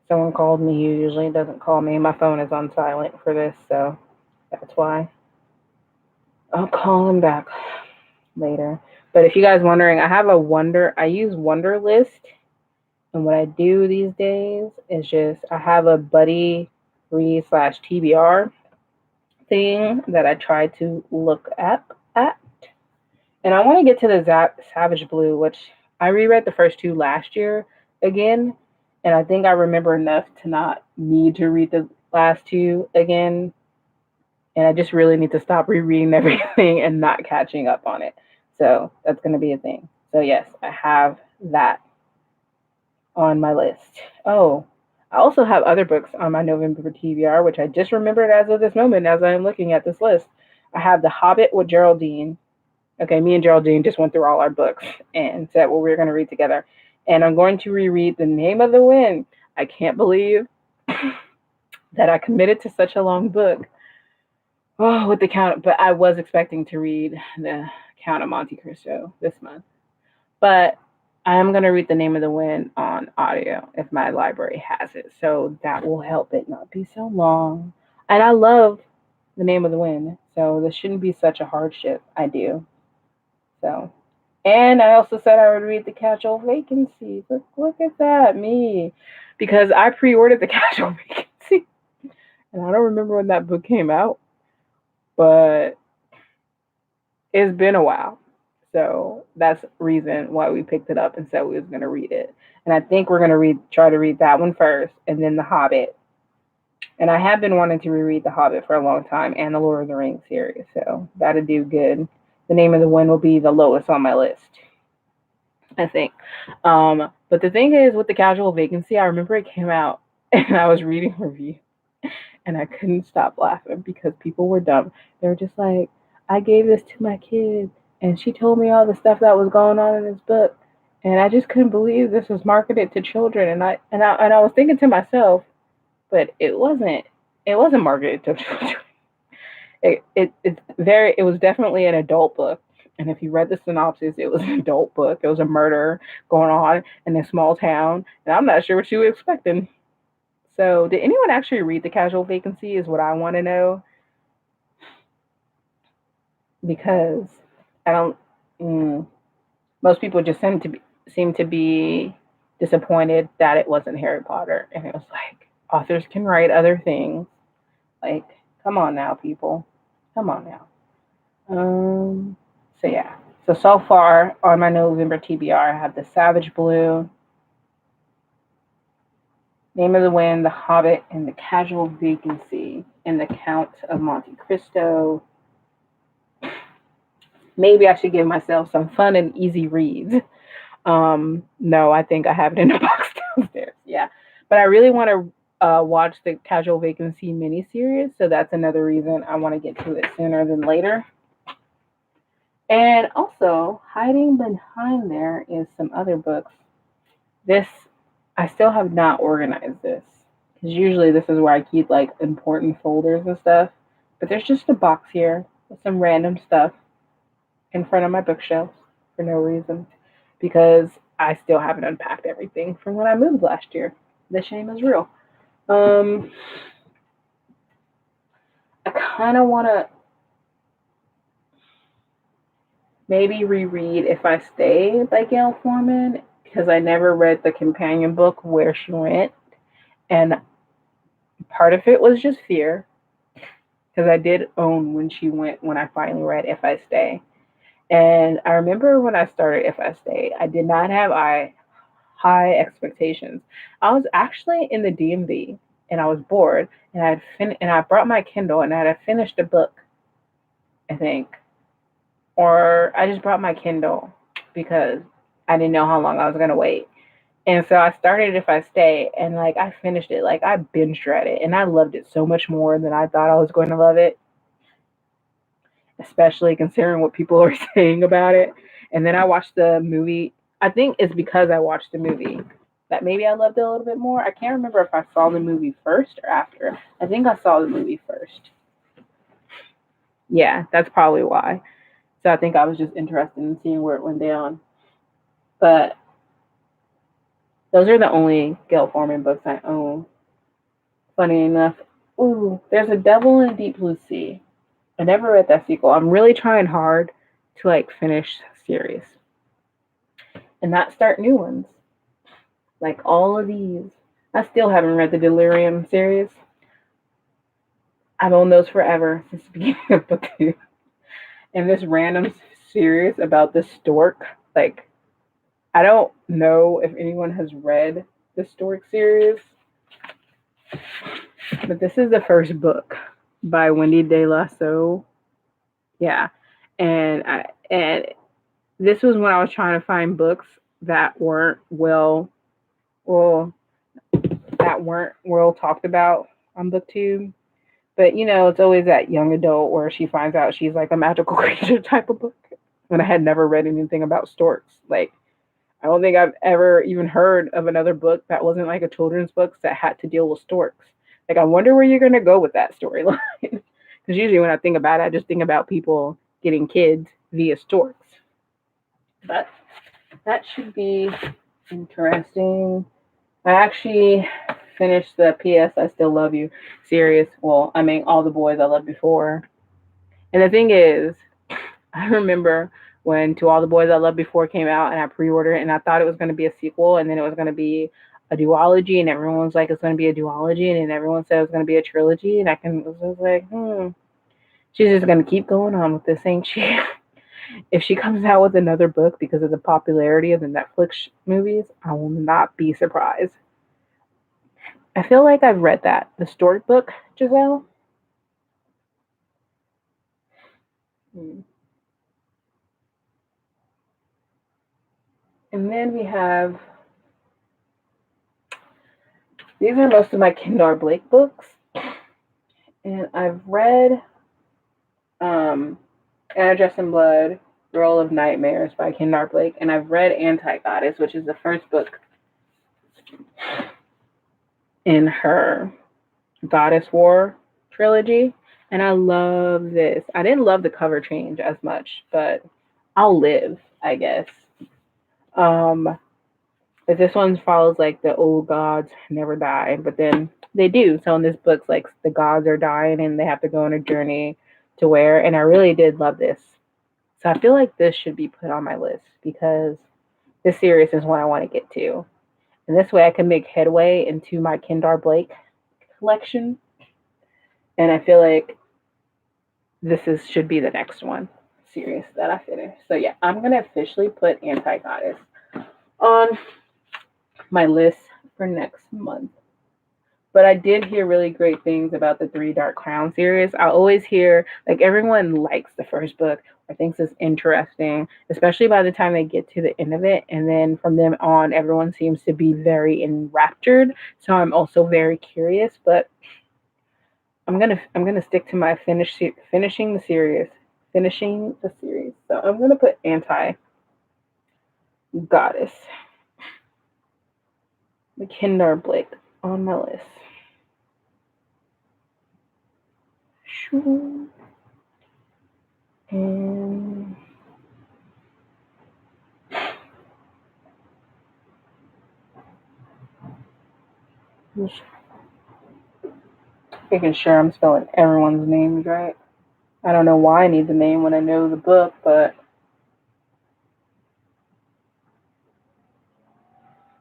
Someone called me. He usually doesn't call me. My phone is on silent for this, so that's why. I'll call him back later. But if you guys wondering, I use Wunderlist, and what I do these days is just I have a buddy read slash TBR thing that I try to look at. And I want to get to the Savage Blue, which I reread the first two last year again, and I think I remember enough to not need to read the last two again. And I just really need to stop rereading everything and not catching up on it. So that's going to be a thing. So yes, I have that on my list. Oh, I also have other books on my November TBR, which I just remembered as of this moment as I'm looking at this list. I have The Hobbit with Geraldine. Okay, me and Geraldine just went through all our books and said what we were going to read together. And I'm going to reread The Name of the Wind. I can't believe that I committed to such a long book. Oh, with the Count, but I was expecting to read The Count of Monte Cristo this month. But I am going to read The Name of the Wind on audio if my library has it. So that will help it not be so long. And I love The Name of the Wind. So this shouldn't be such a hardship. I do. So, and I also said I would read The Casual Vacancy. Look at that, me. Because I pre ordered The Casual Vacancy. And I don't remember when that book came out. But it's been a while. So that's the reason why we picked it up and said we was gonna read it. And I think we're gonna try to read that one first and then The Hobbit. And I have been wanting to reread The Hobbit for a long time and the Lord of the Rings series, so that'll do good. The Name of the Wind will be the lowest on my list, I think. But the thing is with The Casual Vacancy, I remember it came out and I was reading reviews and I couldn't stop laughing because people were dumb. They were just like, I gave this to my kid and she told me all the stuff that was going on in this book. And I just couldn't believe this was marketed to children. And I was thinking to myself, but it wasn't marketed to children. It was definitely an adult book. And if you read the synopsis, it was an adult book. It was a murder going on in a small town, and I'm not sure what you were expecting. So, did anyone actually read The Casual Vacancy? Is what I want to know, because I don't. Mm, most people just seem to be disappointed that it wasn't Harry Potter, and it was like authors can write other things. Like, come on now, people, come on now. So yeah. So far on my November TBR, I have The Savage Blue, Name of the Wind, The Hobbit, and The Casual Vacancy, and The Count of Monte Cristo. Maybe I should give myself some fun and easy reads. No, I think I have it in a box downstairs. Yeah, but I really want to watch the Casual Vacancy miniseries, so that's another reason I want to get to it sooner than later. And also, hiding behind there is some other books. This, I still have not organized this because usually this is where I keep like important folders and stuff. But there's just a box here with some random stuff. in front of my bookshelves for no reason because I still haven't unpacked everything from when I moved last year. The shame is real. Um, I kind of want to maybe reread If I Stay by Gail Forman because I never read the companion book Where She Went. And part of it was just fear because I did own When She Went when I finally read If I Stay. And I remember when I started If I Stay, I did not have high expectations. I was actually in the DMV and I was bored and and I brought my Kindle and I had finished a book, I think, or I just brought my Kindle because I didn't know how long I was gonna wait. And so I started If I Stay and like I finished it, like I binge read it and I loved it so much more than I thought I was going to love it, especially considering what people are saying about it. And then I watched the movie. I think it's because I watched the movie that maybe I loved it a little bit more. I can't remember if I saw the movie first or after. I think I saw the movie first. Yeah, that's probably why. So I think I was just interested in seeing where it went down. But those are the only Gail Forman books I own. Funny enough. Ooh, there's a Devil in a Deep Blue Sea. I never read that sequel. I'm really trying hard to like finish series and not start new ones. Like all of these. I still haven't read the Delirium series. I've owned those forever since the beginning of book two. And this random series about the stork, like I don't know if anyone has read the stork series, but this is the first book by Wendy De Lasso. Yeah. And this was when I was trying to find books that weren't well that weren't well talked about on BookTube. But you know, it's always that young adult where she finds out she's like a magical creature type of book. When I had never read anything about storks. Like I don't think I've ever even heard of another book that wasn't like a children's book that had to deal with storks. Like I wonder where you're gonna go with that storyline. Because usually when I think about it, I just think about people getting kids via storks. But that should be interesting. I actually finished the P.S. I Still Love You series. Well, I mean, all the boys I loved before. And the thing is, I remember when To All the Boys I Loved Before came out and I pre-ordered it and I thought it was going to be a sequel and then it was going to be a duology and everyone was like, it's going to be a duology and then everyone said it was going to be a trilogy and was like, she's just going to keep going on with this, ain't she? If she comes out with another book because of the popularity of the Netflix movies, I will not be surprised. I feel like I've read that. The story book, Giselle. Hmm. And then we have, these are most of my Kendar Blake books. And I've read Anna Dressed in Blood, Girl of Nightmares by Kendar Blake, and I've read Anti-Goddess, which is the first book in her Goddess War trilogy. And I love this. I didn't love the cover change as much, but I'll live, I guess. Um, but this one follows like the old gods never die, but then they do. So in this book, like the gods are dying and they have to go on a journey to where. And I really did love this. So I feel like this should be put on my list because this series is one I want to get to. And this way I can make headway into my Kendar Blake collection. And I feel like should be the next one series that I finish. So yeah, I'm gonna officially put Anti Goddess on my list for next month. But I did hear really great things about the Three Dark Crown series. I always hear like everyone likes the first book or thinks it's interesting, especially by the time they get to the end of it. And then from them on, everyone seems to be very enraptured. So I'm also very curious, but I'm gonna stick to my finishing the series. Finishing the series. So I'm gonna put Anti Goddess, Kendar Blake on my list. And Just making sure I'm spelling everyone's names right. I don't know why I need the name when I know the book, but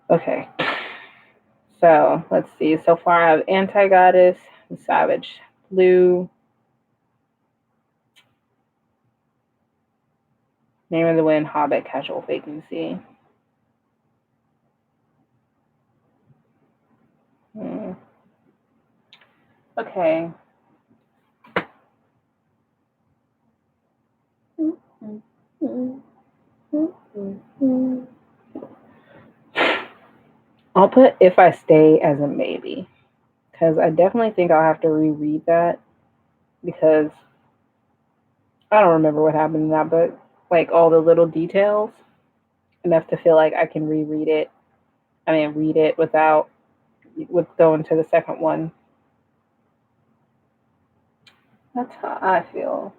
okay. So let's see. So far, I have Anti Goddess, Savage Blue, Name of the Wind, Hobbit, Casual Vacancy. Hmm. Okay. I'll put If I Stay as a maybe because I definitely think I'll have to reread that because I don't remember what happened in that book. Like all the little details, enough to feel like I can reread it. I mean, read it without with going to the second one. That's how I feel.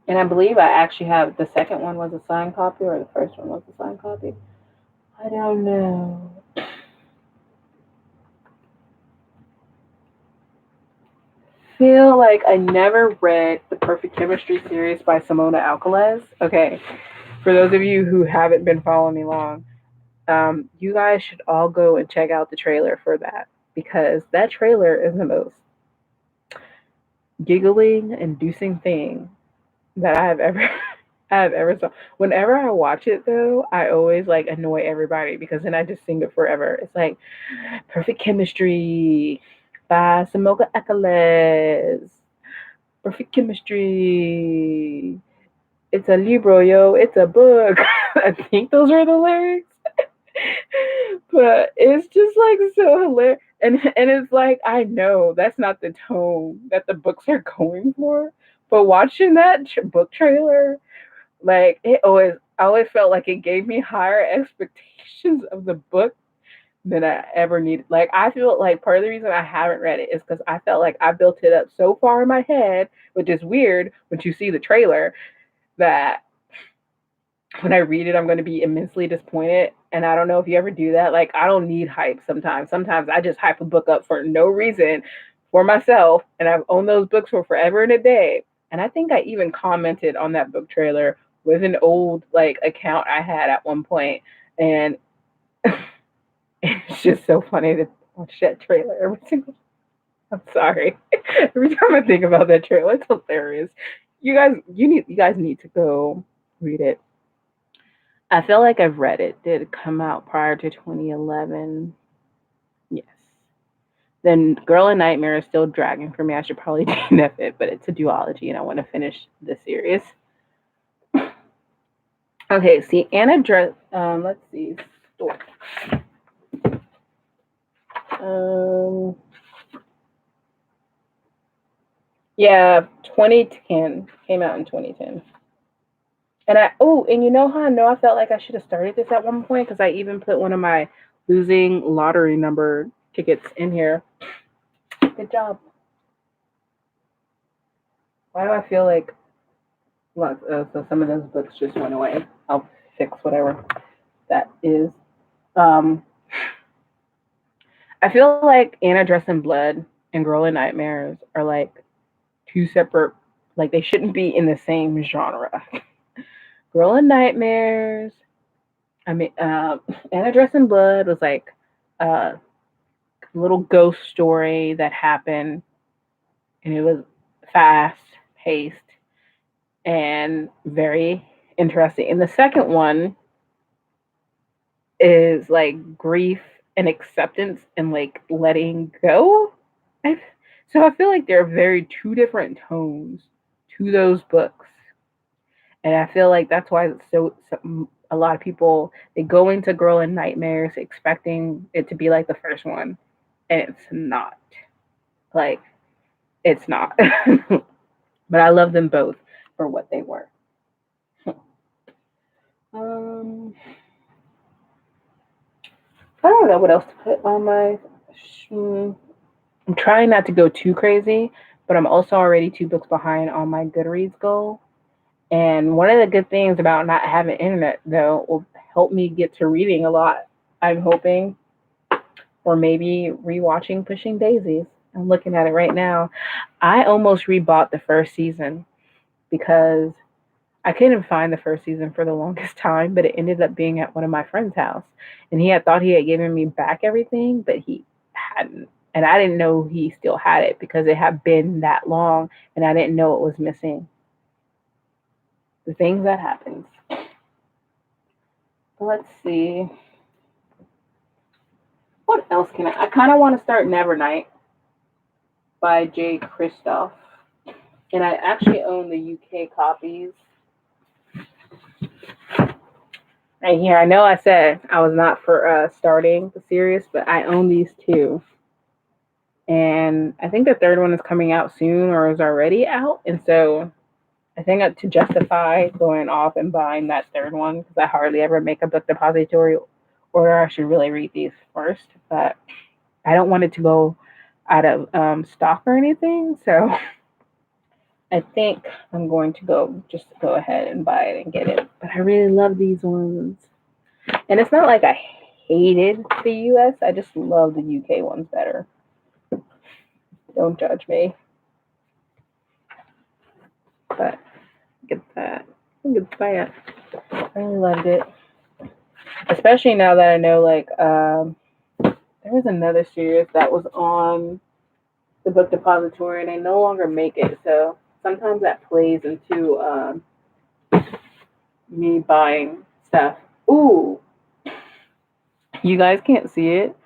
And I believe I actually have the second one was a signed copy or the first one was a signed copy. I don't know. Feel like I never read the Perfect Chemistry series by Simona Alcalez. Okay, for those of you who haven't been following me long, you guys should all go and check out the trailer for that because that trailer is the most giggling inducing thing that I have ever I have ever saw. Whenever I watch it though, I always like annoy everybody because then I just sing it forever. It's like Perfect Chemistry by Samoka Ekalez. Perfect Chemistry. It's a libro, yo. It's a book. I think those are the lyrics. But it's just like so hilarious. And it's like I know that's not the tone that the books are going for. But watching that book trailer, like it always I always felt like it gave me higher expectations of the book than I ever needed. Like I feel like part of the reason I haven't read it is because I felt like I built it up so far in my head, which is weird when you see the trailer, that when I read it, I'm going to be immensely disappointed. And I don't know if you ever do that. Like, I don't need hype sometimes. Sometimes I just hype a book up for no reason for myself. And I've owned those books for forever and a day. And I think I even commented on that book trailer with an old like account I had at one point. And it's just so funny to watch that trailer every single. I'm sorry. Every time I think about that trailer, it's hilarious. You guys need to go read it. I feel like I've read it. Did it come out prior to 2011? Yes. Then Girl in Nightmare is still dragging for me. I should probably DNF it, but it's a duology and I want to finish the series. Okay, see, Anna Dress. Let's see. Store. Um, yeah, 2010 came out in 2010. And you know how I know I felt like I should have started this at one point because I even put one of my losing lottery number tickets in here. Good job. Why do I feel like so some of those books just went away? I'll fix whatever that is. Um, I feel like Anna Dressed in Blood and Girl in Nightmares are like two separate, like they shouldn't be in the same genre. Girl in Nightmares, I mean, Anna Dressed in Blood was like a little ghost story that happened, and it was fast paced and very interesting. And the second one is like grief and acceptance and like letting go. I, so I feel like there are very two different tones to those books, and I feel like that's why it's so a lot of people they go into Girl in Nightmares expecting it to be like the first one, and it's not. Like it's not. But I love them both for what they were. Um, I don't know what else to put on my. I'm trying not to go too crazy, but I'm also already 2 books behind on my Goodreads goal. And one of the good things about not having internet, though, will help me get to reading a lot. I'm hoping, or maybe rewatching Pushing Daisies. I'm looking at it right now. I almost rebought the first season because I couldn't find the first season for the longest time, but it ended up being at one of my friend's house. And he had thought he had given me back everything, but he hadn't. And I didn't know he still had it because it had been that long and I didn't know it was missing. The things that happens. Let's see. What else can I kind of want to start Nevernight by Jay Kristoff. And I actually own the UK copies. Right here, I know I said I was not for starting the series, but I own these two. And I think the third one is coming out soon or is already out. And so I think to justify going off and buying that third one, because I hardly ever make a book depository order, I should really read these first. But I don't want it to go out of stock or anything. So I think I'm going to go ahead and buy it and get it. But I really love these ones. And it's not like I hated the US. I just love the UK ones better. Don't judge me. But get that. Good buy it. I really loved it. Especially now that I know there was another series that was on the book depository and they no longer make it. So sometimes that plays into me buying stuff. Ooh, you guys can't see it,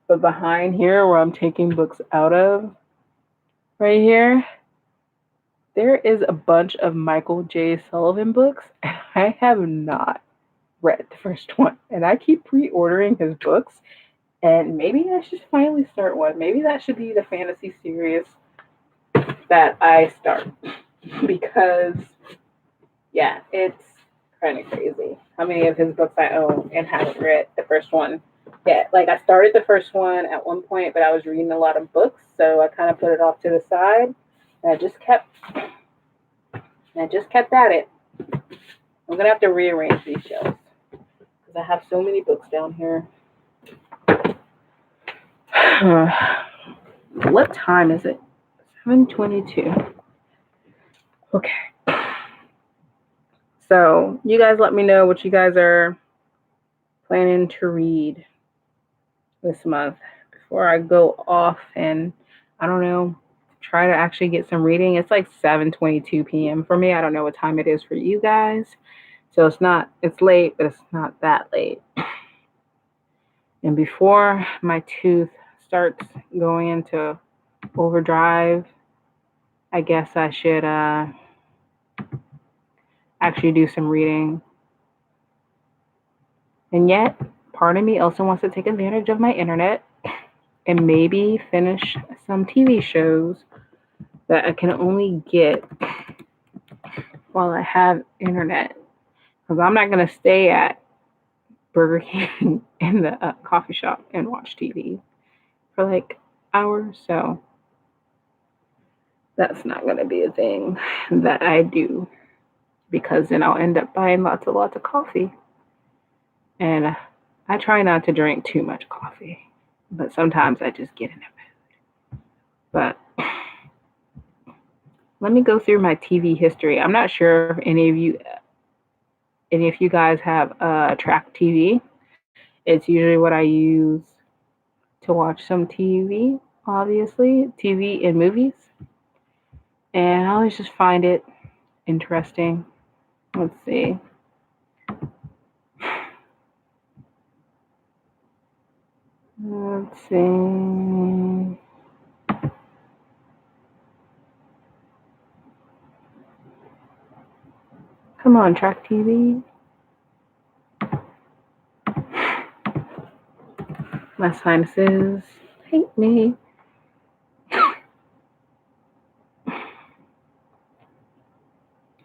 but behind here where I'm taking books out of, right here, there is a bunch of Michael J. Sullivan books, and I have not read the first one. And I keep pre-ordering his books, and maybe I should finally start one. Maybe that should be the fantasy series that I start. Because, yeah, it's kind of crazy how many of his books I own and haven't read the first one yet. Like, I started the first one at one point, but I was reading a lot of books, so I kind of put it off to the side. And I just kept at it. I'm gonna have to rearrange these shelves because I have so many books down here. What time is it? 7:22. Okay. So you guys let me know what you guys are planning to read this month before I go off and I don't know, try to actually get some reading. It's like 7:22 p.m. for me. I don't know what time it is for you guys. So it's late, but it's not that late. And before my tooth starts going into overdrive, I guess I should actually do some reading. And yet, part of me also wants to take advantage of my internet and maybe finish some TV shows that I can only get while I have internet. Because I'm not going to stay at Burger King in the coffee shop and watch TV for like hours. So that's not going to be a thing that I do because then I'll end up buying lots of coffee. And I try not to drink too much coffee, but sometimes I just get in a mood. But let me go through my TV history. I'm not sure if any of you guys have Track TV. It's usually what I use to watch some TV, obviously, TV and movies. And I always just find it interesting. Let's see. Let's see. Come on, Track TV. My sinuses hate me.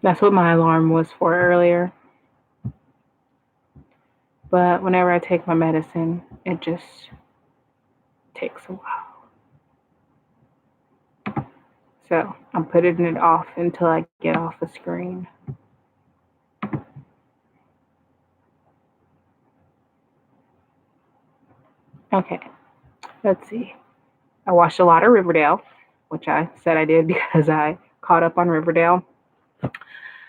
That's what my alarm was for earlier. But whenever I take my medicine, it just takes a while. So I'm putting it off until I get off the screen. Okay, let's see. I watched a lot of Riverdale, which I said I did because I caught up on Riverdale.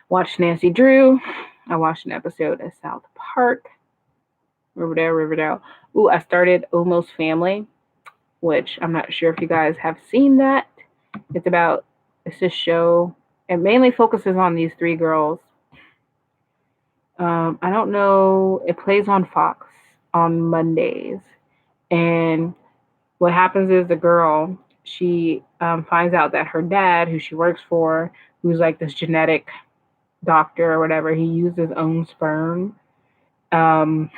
Watched Nancy Drew. I watched an episode of South Park. Riverdale, Riverdale. Ooh, I started Almost Family, which I'm not sure if you guys have seen that. It's about, it's a show. It mainly focuses on these three girls. I don't know. It plays on Fox on Mondays. And what happens is the girl, she finds out that her dad, who she works for, who's like this genetic doctor or whatever, he used his own sperm um,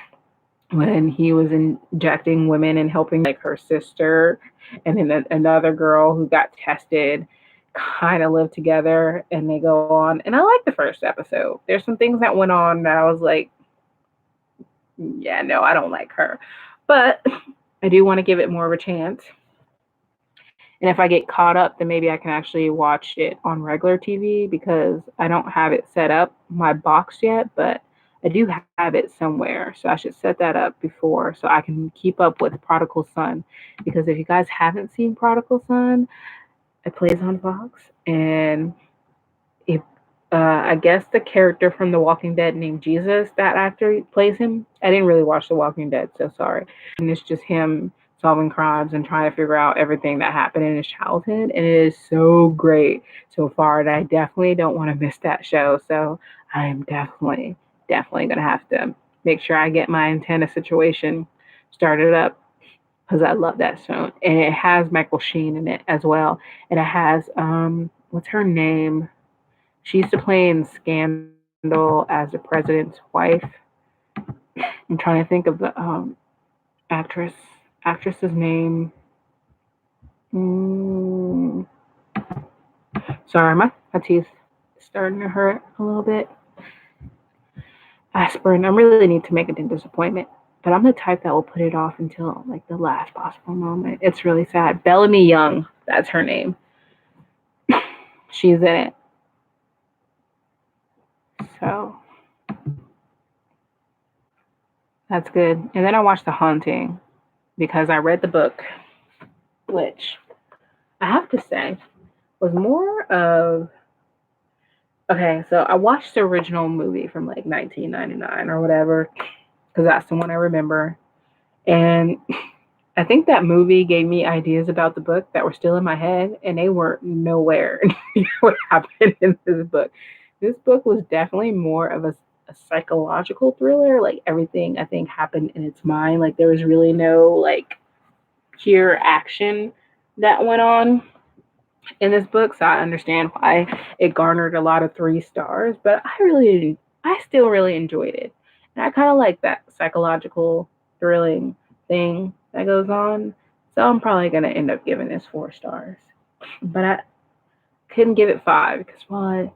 when he was injecting women and helping like her sister and then another girl who got tested kind of live together and they go on. And I like the first episode. There's some things that went on that I was like, yeah, no, I don't like her. But I do want to give it more of a chance. And if I get caught up, then maybe I can actually watch it on regular TV because I don't have it set up my box yet, but I do have it somewhere. So I should set that up before so I can keep up with Prodigal Son. Because if you guys haven't seen Prodigal Son, it plays on Fox and it, I guess the character from The Walking Dead named Jesus, that actor plays him. I didn't really watch The Walking Dead, so sorry. And it's just him solving crimes and trying to figure out everything that happened in his childhood. And it is so great so far that I definitely don't want to miss that show. So I am definitely going to have to make sure I get my antenna situation started up because I love that show. And it has Michael Sheen in it as well. And it has, what's her name? She used to play in Scandal as the president's wife. I'm trying to think of the actress actress's name. Mm, sorry, my teeth starting to hurt a little bit. Aspirin. I really need to make a dentist appointment, but I'm the type that will put it off until like the last possible moment. It's really sad. Bellamy Young, that's her name. She's in it. So that's good. And then I watched The Haunting because I read the book, which I have to say was more of, okay, so I watched the original movie from like 1999 or whatever because that's the one I remember. And I think that movie gave me ideas about the book that were still in my head and they were nowhere near what happened in this book. This book was definitely more of a psychological thriller. Like everything I think happened in its mind. Like there was really no like pure action that went on in this book, so I understand why it garnered a lot of 3 stars. But I still really enjoyed it, and I kind of like that psychological thrilling thing that goes on. So I'm probably gonna end up giving this 4 stars, but I couldn't give it 5 because while I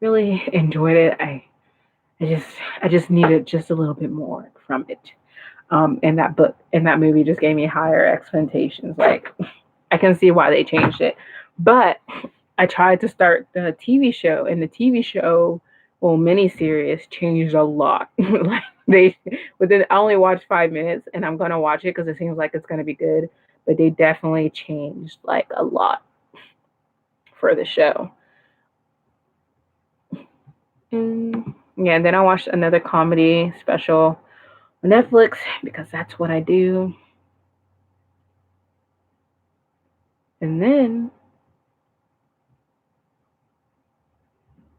really enjoyed it, I just I just needed just a little bit more from it. And that book and that movie just gave me higher expectations. Like I can see why they changed it, but I tried to start the TV show, and the TV show, well, miniseries changed a lot. Like they within, I only watched 5 minutes, and I'm gonna watch it because it seems like it's gonna be good. But they definitely changed like a lot for the show. And yeah, and then I watched another comedy special on Netflix because that's what I do. And then,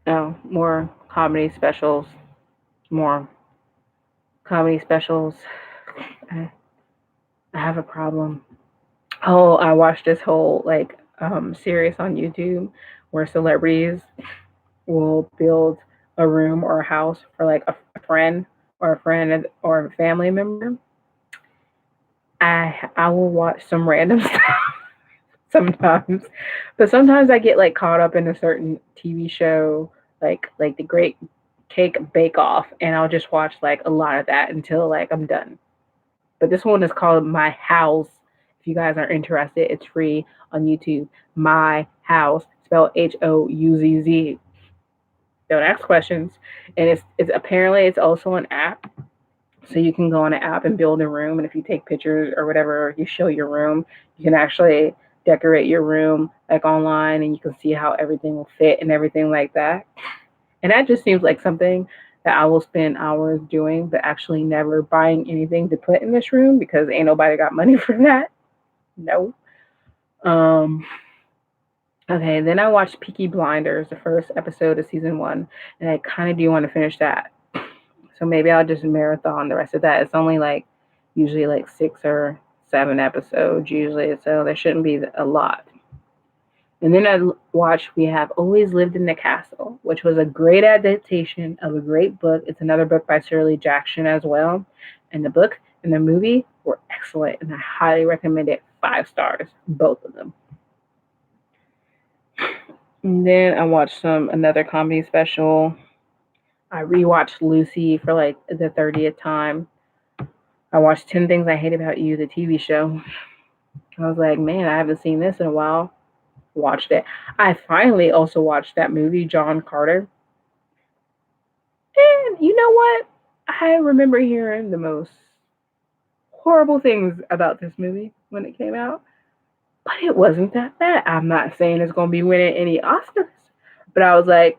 oh, more comedy specials. I, I have a problem. Oh, I watched this whole like series on YouTube where celebrities will build a room or a house for like a friend or a friend or a family member. I will watch some random stuff sometimes, but sometimes I get like caught up in a certain TV show like the Great Cake Bake Off, and I'll just watch like a lot of that until like I'm done. But this one is called My House. If you guys are interested, it's free on YouTube. My House, spelled Houzz. Don't ask questions. And it's apparently it's also an app So you can go on an app and build a room, and if you take pictures or whatever, you show your room, you can actually decorate your room like online, and you can see how everything will fit and everything like that. And that just seems like something that I will spend hours doing, but actually never buying anything to put in this room because ain't nobody got money for that. No. Um, okay, then I watched Peaky Blinders, the first episode of season one, and I kind of do want to finish that. So maybe I'll just marathon the rest of that. It's only like usually like 6 or 7 episodes usually, so there shouldn't be a lot. And then I watched We Have Always Lived in the Castle, which was a great adaptation of a great book. It's another book by Shirley Jackson as well. And the book and the movie were excellent, and I highly recommend it. 5 stars, both of them. And then I watched another comedy special. I rewatched Lucy for like the 30th time. I watched 10 Things I Hate About You, the TV show. I was like, man, I haven't seen this in a while. Watched it. I finally also watched that movie, John Carter. And you know what? I remember hearing the most horrible things about this movie when it came out, but it wasn't that bad. I'm not saying it's going to be winning any Oscars, but I was like,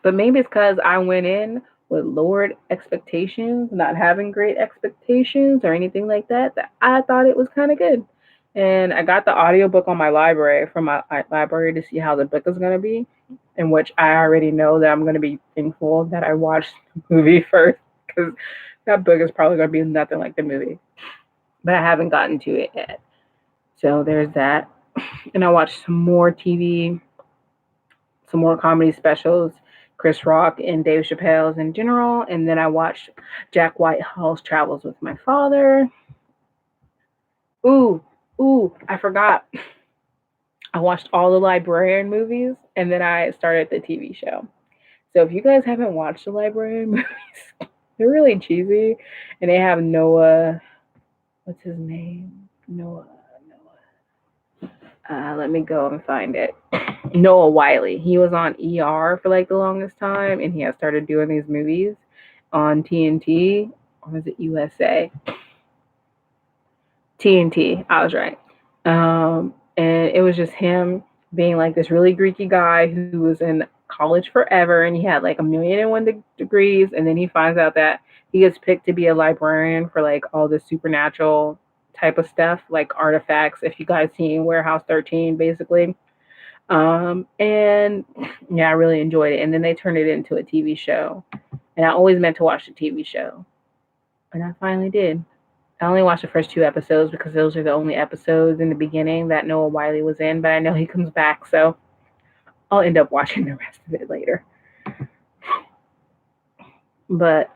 but maybe it's because I went in with lowered expectations, not having great expectations or anything like that, that I thought it was kind of good. And I got the audiobook on my library from my library to see how the book is going to be, in which I already know that I'm going to be thankful that I watched the movie first because that book is probably going to be nothing like the movie. But I haven't gotten to it yet. So there's that. And I watched some more TV, some more comedy specials, Chris Rock and Dave Chappelle's in general. And then I watched Jack Whitehall's Travels with My Father. Ooh, I forgot. I watched all the Librarian movies and then I started the TV show. So if you guys haven't watched the Librarian movies, they're really cheesy. And they have Noah, what's his name? Noah. Let me go and find it. Noah Wiley. He was on ER for like the longest time, and he has started doing these movies on TNT, or was it USA? TNT. I was right. And it was just him being like this really Greeky guy who was in college forever, and he had like 1,000,001 degrees, and then he finds out that he gets picked to be a librarian for like all the supernatural type of stuff, like artifacts. If you guys seen Warehouse 13, basically. And yeah, I really enjoyed it. And then they turned it into a TV show. And I always meant to watch the TV show. And I finally did. I only watched the first 2 episodes because those are the only episodes in the beginning that Noah Wiley was in, but I know he comes back, so I'll end up watching the rest of it later. But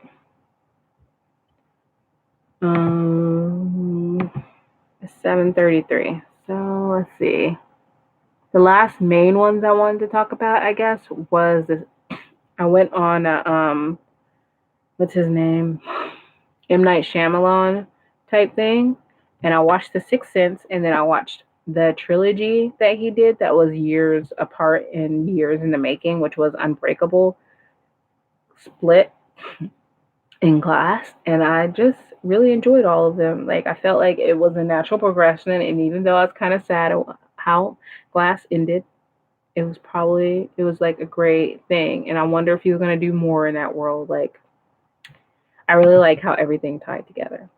7:33. So let's see. The last main ones I wanted to talk about, I guess, was this. I went on what's his name? M. Night Shyamalan type thing, and I watched The Sixth Sense, and then I watched the trilogy that he did that was years apart and years in the making, which was Unbreakable, Split, in Glass, and I just really enjoyed all of them. Like I felt like it was a natural progression, and even though I was kind of sad how Glass ended, it was like a great thing, and I wonder if he was gonna do more in that world. Like I really like how everything tied together.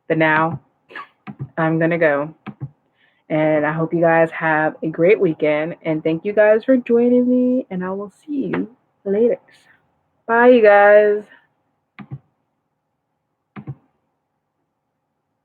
But now I'm gonna go. And I hope you guys have a great weekend. And thank you guys for joining me. And I will see you later. Bye, you guys.